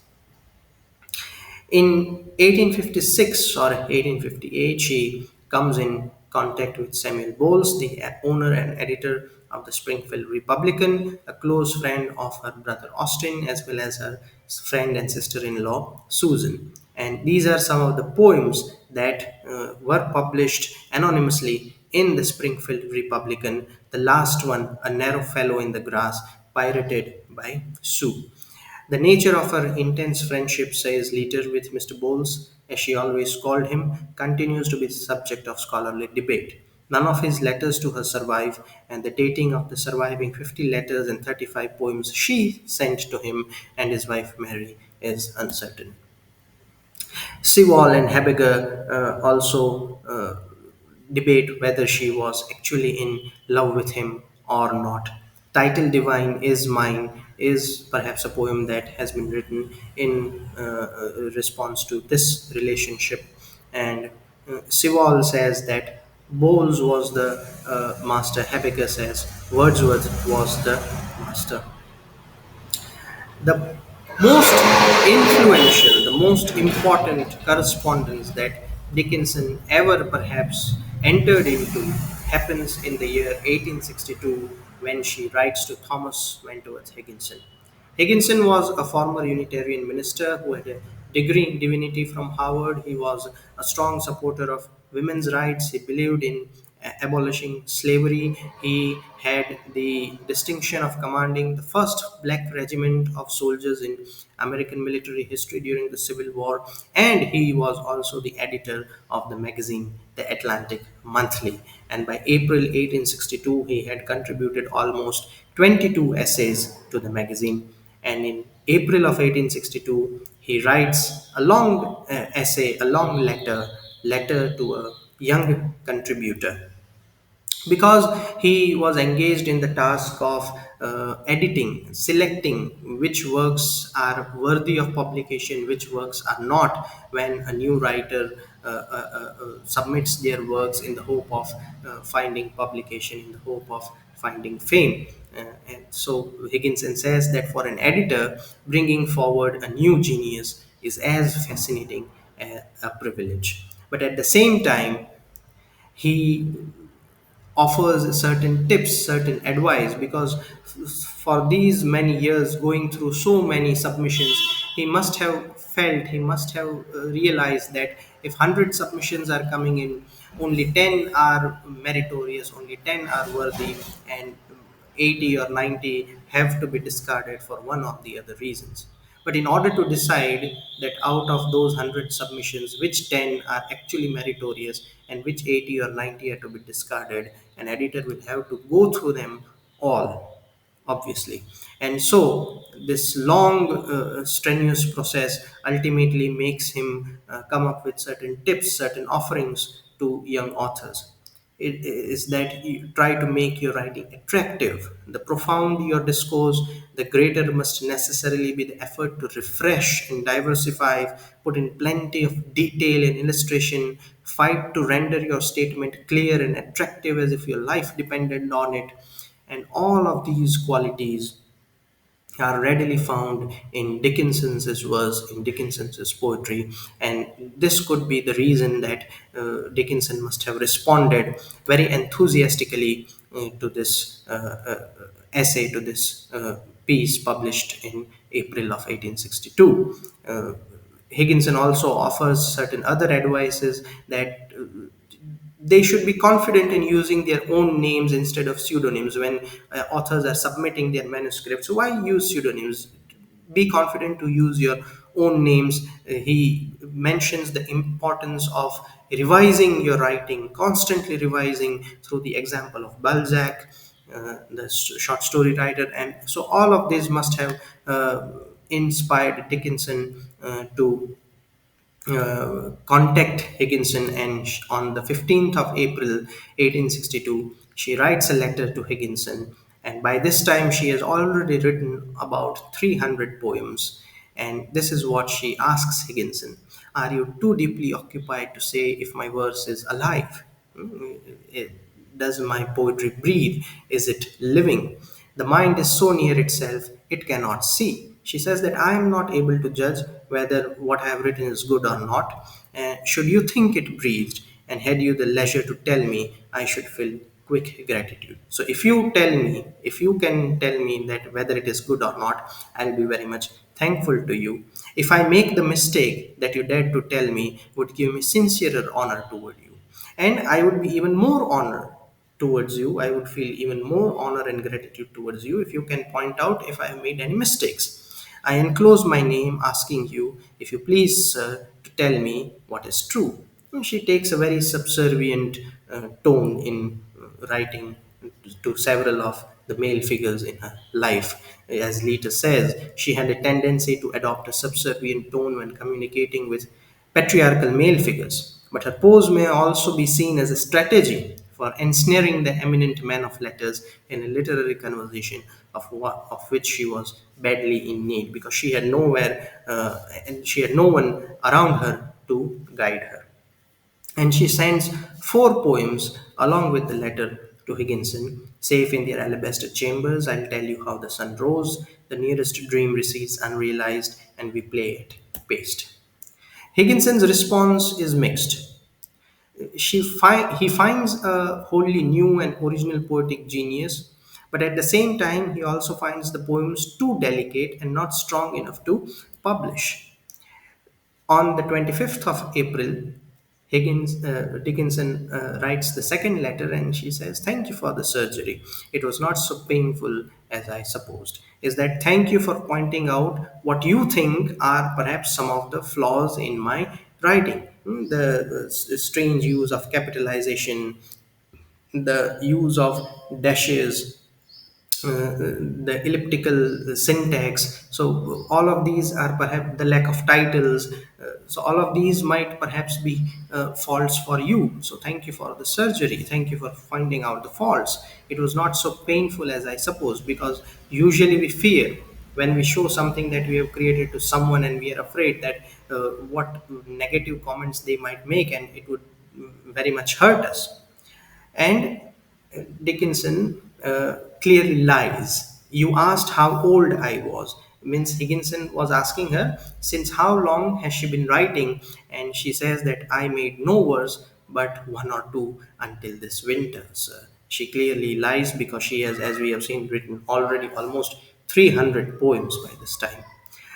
In 1856 or 1858, she comes in contact with Samuel Bowles, the owner and editor of the Springfield Republican, a close friend of her brother Austin, as well as her friend and sister in law Susan. And these are some of the poems that were published anonymously in the Springfield Republican, the last one, A Narrow Fellow in the Grass, pirated by Sue. The nature of her intense friendship, says later with Mr. Bowles, as she always called him, continues to be the subject of scholarly debate. None of his letters to her survive, and the dating of the surviving 50 letters and 35 poems she sent to him and his wife Mary is uncertain. Sewall and Habiger also debate whether she was actually in love with him or not. Title Divine is Mine is perhaps a poem that has been written in response to this relationship. And Sewall says that Bowles was the master, Habiger says Wordsworth was the master. The most influential, the most important correspondence that Dickinson ever perhaps entered into happens in the year 1862 when she writes to Thomas Wentworth Higginson. Higginson was a former Unitarian minister who had a degree in divinity from Harvard. He was a strong supporter of women's rights. He believed in abolishing slavery. He had the distinction of commanding the first black regiment of soldiers in American military history during the Civil War, and he was also the editor of the magazine The Atlantic Monthly. And by April 1862, he had contributed almost 22 essays to the magazine. And in April of 1862, he writes a long essay, a long letter to a young contributor, because he was engaged in the task of editing, selecting which works are worthy of publication, which works are not, when a new writer submits their works in the hope of finding publication, in the hope of finding fame. And so Higginson says that for an editor, bringing forward a new genius is as fascinating a privilege. But at the same time, he offers certain tips, certain advice, because for these many years going through so many submissions, he must have felt, he must have realized that if 100 submissions are coming in, only 10 are meritorious, only 10 are worthy, and 80 or 90 have to be discarded for one or the other reasons. But in order to decide that out of those 100 submissions, which 10 are actually meritorious and which 80 or 90 are to be discarded, an editor will have to go through them all, obviously. And so this long strenuous process ultimately makes him come up with certain tips, certain offerings to young authors. It is that you try to make your writing attractive. The profound your discourse, the greater must necessarily be the effort to refresh and diversify, put in plenty of detail and illustration, fight to render your statement clear and attractive as if your life depended on it. And all of these qualities are readily found in Dickinson's verse, in Dickinson's poetry, and this could be the reason that Dickinson must have responded very enthusiastically to this essay, to this piece published in April of 1862. Higginson also offers certain other advices that they should be confident in using their own names instead of pseudonyms when authors are submitting their manuscripts. Why use pseudonyms? Be confident to use your own names. He mentions the importance of revising your writing, constantly revising, through the example of Balzac, the short story writer. And so all of this must have inspired Dickinson to contact Higginson, and on the 15th of April 1862, she writes a letter to Higginson. And by this time, she has already written about 300 poems. And this is what she asks Higginson: are you too deeply occupied to say if my verse is alive? Hmm, does my poetry breathe? Is it living? The mind is so near itself, it cannot see. She says that I am not able to judge whether what I have written is good or not. Should you think it breathed, and had you the leisure to tell me, I should feel quick gratitude. So if you tell me, if you can tell me that whether it is good or not, I'll be very much thankful to you. If I make the mistake that you dared to tell me, would give me sincerer honor toward you. And I would be even more honored towards you. I would feel even more honor and gratitude towards you if you can point out if I have made any mistakes. I enclose my name asking you, if you please, sir, to tell me what is true. And she takes a very subservient tone in writing to several of the male figures in her life. As Lita says, she had a tendency to adopt a subservient tone when communicating with patriarchal male figures, but her pose may also be seen as a strategy for ensnaring the eminent man of letters in a literary conversation of which she was badly in need, because she had nowhere and she had no one around her to guide her. And she sends four poems along with the letter to Higginson. Safe in their alabaster chambers, I'll tell you how the sun rose, the nearest dream recedes unrealized, and we play it. Paste. Higginson's response is mixed. He finds a wholly new and original poetic genius, but at the same time, he also finds the poems too delicate and not strong enough to publish. On the 25th of April, Dickinson writes the second letter, and she says, thank you for the surgery. It was not so painful as I supposed. Is that thank you for pointing out what you think are perhaps some of the flaws in my writing. The strange use of capitalization, the use of dashes, the elliptical syntax. So all of these are perhaps the lack of titles. So all of these might perhaps be faults for you. So thank you for the surgery. Thank you for finding out the faults. It was not so painful as I suppose, because usually we fear when we show something that we have created to someone, and we are afraid that what negative comments they might make, and it would very much hurt us. And Dickinson clearly lies. You asked how old I was. Means Higginson was asking her, since how long has she been writing? And she says that I made no verse but one or two until this winter, sir. She clearly lies because she has, as we have seen, written already almost 300 poems by this time.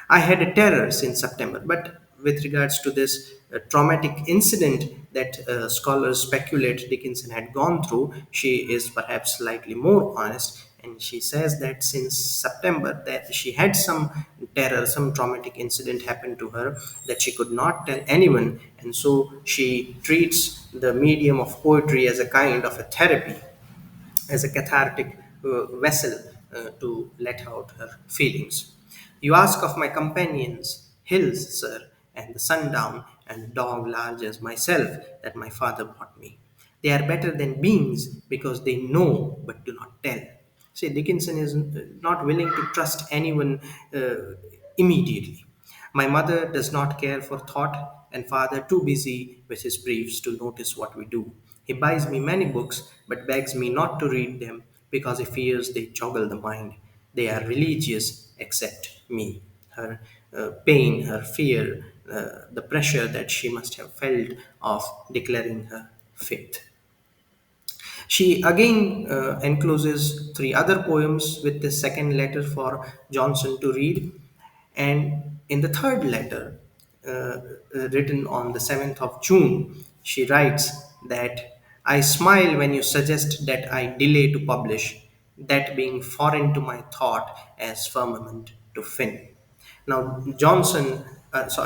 I had a terror since September, but with regards to this traumatic incident that scholars speculate Dickinson had gone through, she is perhaps slightly more honest. and she says that since September that she had some terror, some traumatic incident happened to her that she could not tell anyone, and so she treats the medium of poetry as a kind of a therapy, as a cathartic vessel to let out her feelings. You ask of my companions, hills, sir, and the sundown, and a dog large as myself that my father bought me. They are better than beings because they know but do not tell. See, Dickinson is not willing to trust anyone immediately. My mother does not care for thought, and father too busy with his briefs to notice what we do. He buys me many books, but begs me not to read them because he fears they joggle the mind. They are religious except me. Her pain, her fear, the pressure that she must have felt of declaring her faith. She again encloses three other poems with the second letter for Johnson to read. And in the third letter, written on the 7th of June, she writes that I smile when you suggest that I delay to publish, that being foreign to my thought as firmament to fin. Now,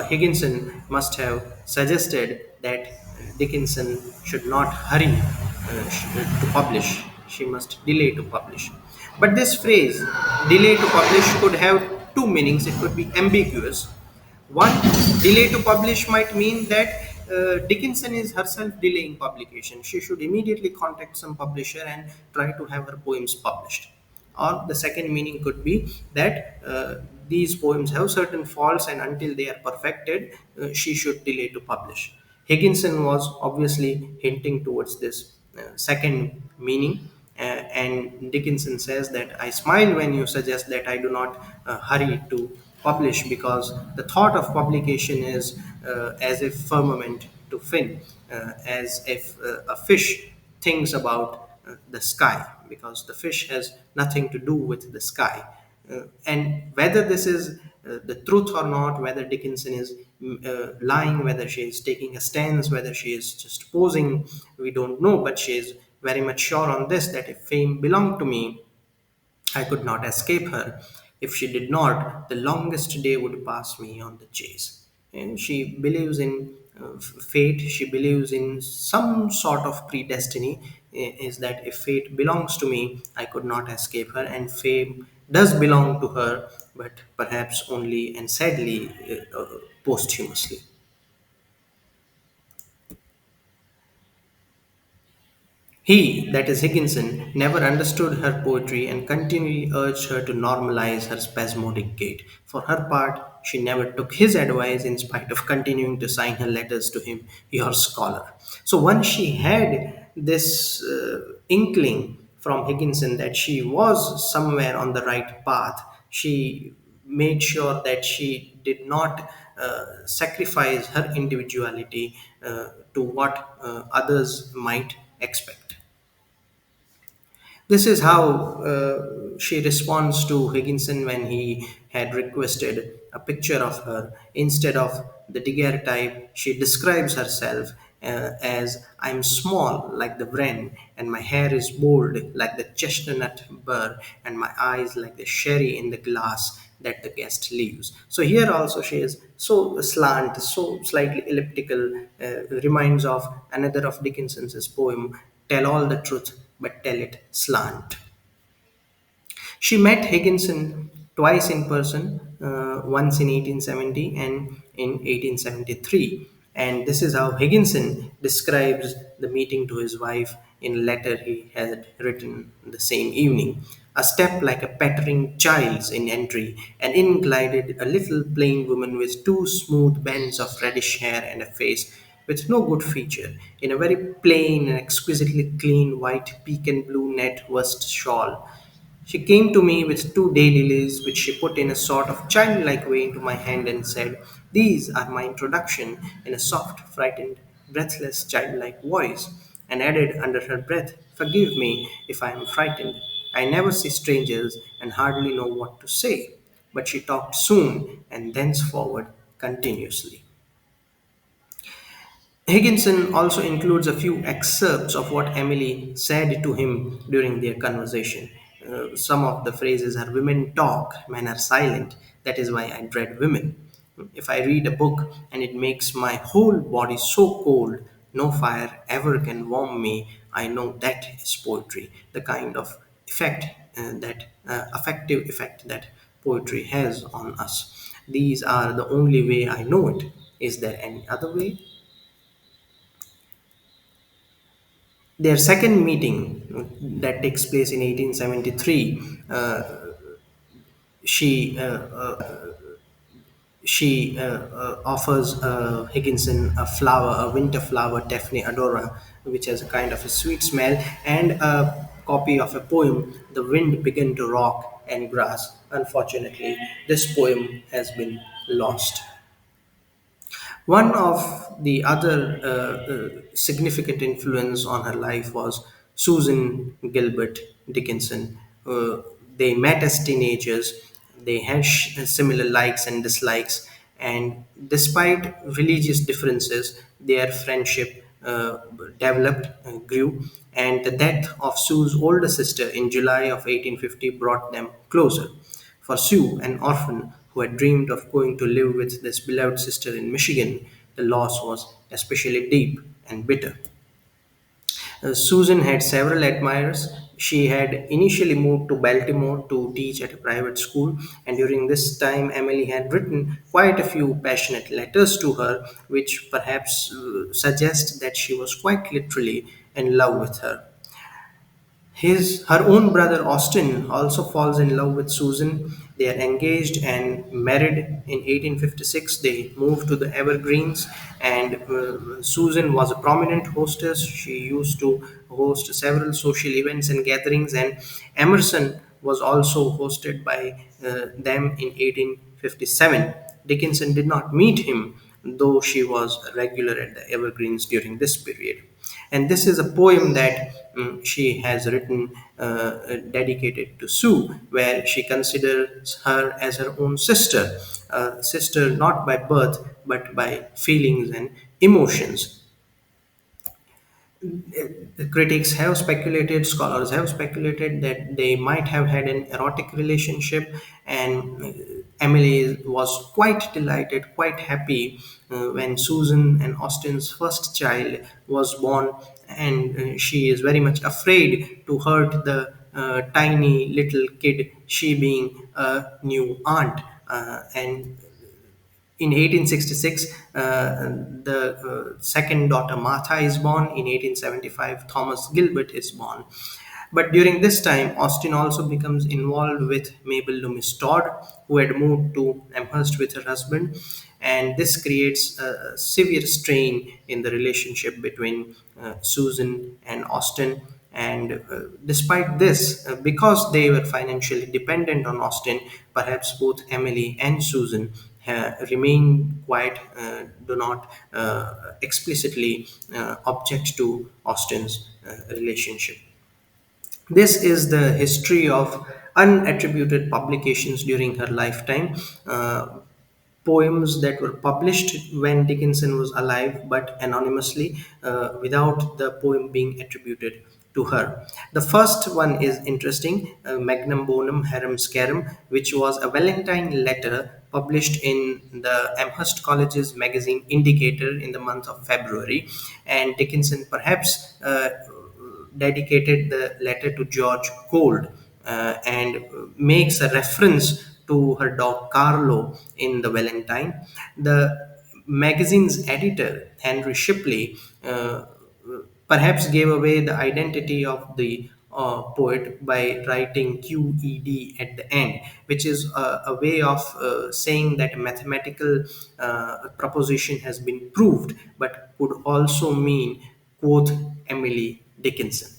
Higginson must have suggested that Dickinson should not hurry to publish. She must delay to publish. But this phrase, delay to publish, could have two meanings. It could be ambiguous. One, delay to publish might mean that Dickinson is herself delaying publication. She should immediately contact some publisher and try to have her poems published. Or the second meaning could be that these poems have certain faults, and until they are perfected, she should delay to publish. Higginson was obviously hinting towards this second meaning, and Dickinson says that I smile when you suggest that I do not hurry to publish because the thought of publication is as if firmament to fin, as if a fish thinks about the sky, because the fish has nothing to do with the sky. And whether this is the truth or not, whether Dickinson is lying, whether she is taking a stance, whether she is just posing, we don't know, but she is very much sure on this that if fame belonged to me, I could not escape her. If she did not, the longest day would pass me on the chase. And she believes in fate, she believes in some sort of predestiny, is that if fate belongs to me, I could not escape her, and fame does belong to her, but perhaps only and sadly posthumously. He, that is Higginson, never understood her poetry and continually urged her to normalize her spasmodic gait. For her part, she never took his advice in spite of continuing to sign her letters to him, your scholar. So once she had this inkling from Higginson that she was somewhere on the right path, she made sure that she did not sacrifice her individuality to what others might expect. This is how she responds to Higginson when he had requested a picture of her. Instead of the daguerreotype, she describes herself as I'm small like the wren, and my hair is bold like the chestnut burr, and my eyes like the sherry in the glass that the guest leaves. So here also she is so slant, so slightly elliptical, reminds of another of Dickinson's poem, Tell All the Truth, but Tell It Slant. She met Higginson twice in person, once in 1870 and in 1873. And this is how Higginson describes the meeting to his wife in a letter he had written the same evening. A step like a pattering child's in entry, and in glided a little plain woman with two smooth bends of reddish hair and a face with no good feature, in a very plain and exquisitely clean white pecan blue net worsted shawl. She came to me with two daylilies, which she put in a sort of childlike way into my hand and said, These are my introduction, in a soft, frightened, breathless, childlike voice, and added under her breath, Forgive me if I am frightened. I never see strangers and hardly know what to say. But she talked soon and thenceforward continuously. Higginson also includes a few excerpts of what Emily said to him during their conversation. Some of the phrases are women talk, men are silent. That is why I dread women. If I read a book and it makes my whole body so cold, no fire ever can warm me, I know that is poetry. The kind of effect, that affective effect that poetry has on us. These are the only way I know it. Is there any other way? Their second meeting, that takes place in 1873, she uh, offers Higginson a flower, a winter flower, Daphne odora, which has a kind of a sweet smell, and a copy of a poem, The Wind Began to Rock and Grass. Unfortunately, this poem has been lost. One of the other significant influence on her life was Susan Gilbert Dickinson. They met as teenagers. They had similar likes and dislikes, and despite religious differences, their friendship developed, grew, and the death of Sue's older sister in July of 1850 brought them closer. For Sue, an orphan who had dreamed of going to live with this beloved sister in Michigan, the loss was especially deep and bitter. Susan had several admirers. She had initially moved to Baltimore to teach at a private school, and during this time, Emily had written quite a few passionate letters to her, which perhaps suggest that she was quite literally in love with her. Her own brother Austin also falls in love with Susan. They are engaged and married in 1856. They moved to the Evergreens, and Susan was a prominent hostess. She used to host several social events and gatherings, and Emerson was also hosted by them in 1857. Dickinson did not meet him, though she was a regular at the Evergreens during this period. And this is a poem that she has written, dedicated to Sue, where she considers her as her own sister, a sister not by birth but by feelings and emotions. Critics have speculated, scholars have speculated that they might have had an erotic relationship, and Emily was quite delighted, quite happy when Susan and Austin's first child was born, and she is very much afraid to hurt the tiny little kid, she being a new aunt. And in 1866, the second daughter Martha is born. In 1875, Thomas Gilbert is born. But during this time, Austin also becomes involved with Mabel Loomis Todd, who had moved to Amherst with her husband. And this creates a severe strain in the relationship between Susan and Austin. And despite this, because they were financially dependent on Austin, perhaps both Emily and Susan remain quiet, do not explicitly object to Austin's relationship. This is the history of unattributed publications during her lifetime. Poems that were published when Dickinson was alive but anonymously, without the poem being attributed to her. The first one is interesting, Magnum Bonum Harum Scarum, which was a Valentine letter published in the Amherst College's magazine Indicator in the month of February. And Dickinson perhaps dedicated the letter to George Gold, and makes a reference to her dog Carlo in the Valentine. The magazine's editor, Henry Shipley, perhaps gave away the identity of the poet by writing QED at the end, which is a way of saying that a mathematical proposition has been proved, but could also mean, quoth Emily Dickinson.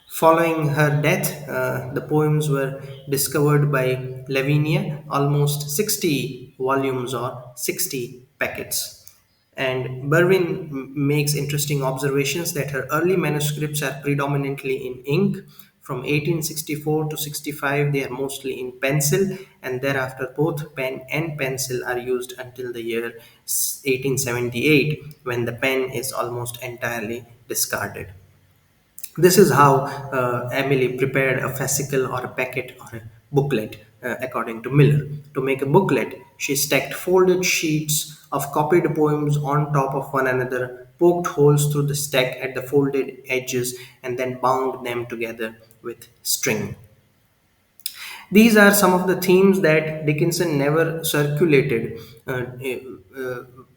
Following her death, the poems were discovered by Lavinia, almost 60 volumes or 60 packets. And Berwin makes interesting observations that her early manuscripts are predominantly in ink. From 1864 to 65, they are mostly in pencil, and thereafter, both pen and pencil are used until the year 1878, when the pen is almost entirely discarded. This is how Emily prepared a fascicle or a packet or a booklet, according to Miller. To make a booklet, she stacked folded sheets of copied poems on top of one another, poked holes through the stack at the folded edges, and then bound them together with string. These are some of the themes that Dickinson never circulated,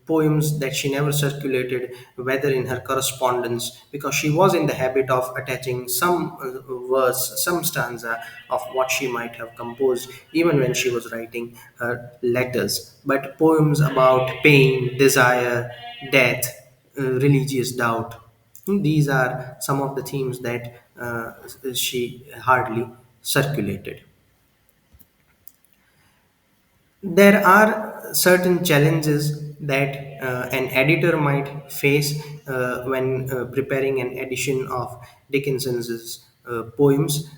poems that she never circulated, whether in her correspondence, because she was in the habit of attaching some verse, some stanza of what she might have composed, even when she was writing her letters. But poems about pain, desire, death, religious doubt, these are some of the themes that she hardly circulated. There are certain challenges that an editor might face when preparing an edition of Dickinson's poems.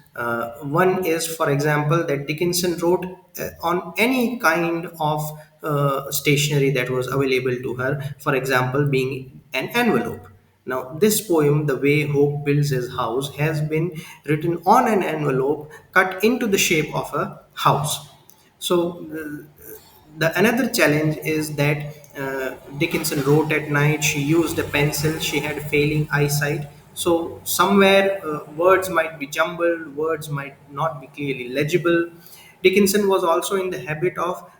One is, for example, that Dickinson wrote on any kind of stationery that was available to her, for example, being an envelope. Now, this poem, The Way Hope Builds His House, has been written on an envelope cut into the shape of a house. So, the another challenge is that Dickinson wrote at night. She used a pencil. She had failing eyesight. So somewhere words might be jumbled. Words might not be clearly legible. Dickinson was also in the habit of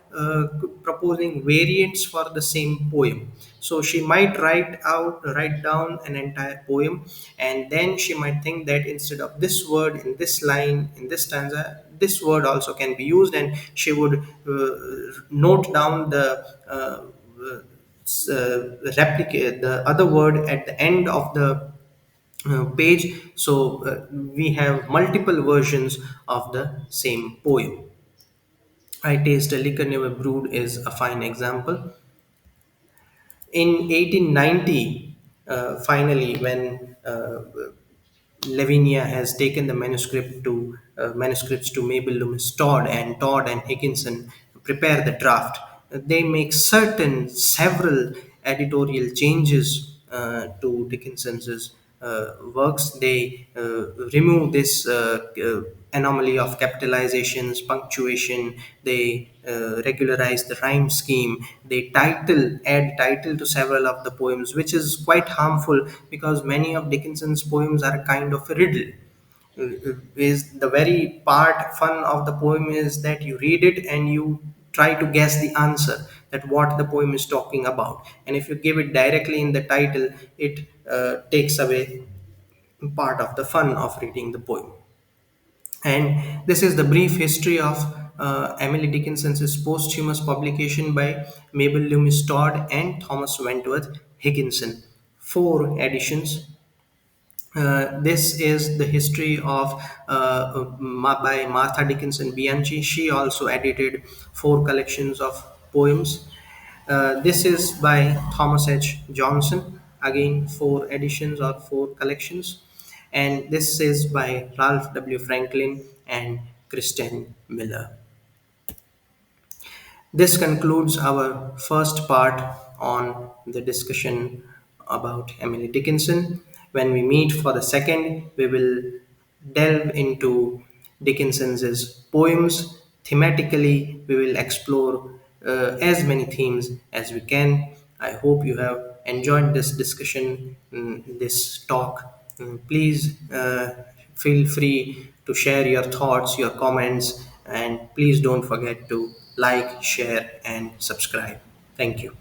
proposing variants for the same poem. So she might write down an entire poem, and then she might think that instead of this word in this line in this stanza, this word also can be used, and she would note down the replicate the other word at the end of the page. So we have multiple versions of the same poem. I Taste a Liquor Never Brewed is a fine example. In 1890, finally, when Lavinia has taken the manuscripts to Mabel Loomis Todd, and Todd and Higginson prepare the draft. They make several editorial changes to Dickinson's works. They remove this anomaly of capitalizations, punctuation. They regularize the rhyme scheme. They add title to several of the poems, which is quite harmful because many of Dickinson's poems are a kind of a riddle. Is the very part fun of the poem is that you read it and you try to guess the answer, that what the poem is talking about, and if you give it directly in the title, it takes away part of the fun of reading the poem. And this is the brief history of Emily Dickinson's posthumous publication by Mabel Loomis Todd and Thomas Wentworth Higginson. Four editions. This is the history of by Martha Dickinson Bianchi. She also edited four collections of poems. This is by Thomas H. Johnson. Again, four editions or four collections. And this is by Ralph W. Franklin and Kristen Miller. This concludes our first part on the discussion about Emily Dickinson. When we meet for the second, we will delve into Dickinson's poems. Thematically, we will explore as many themes as we can. I hope you have enjoyed this discussion, this talk. Please feel free to share your thoughts, your comments, and please don't forget to like, share, and subscribe. Thank you.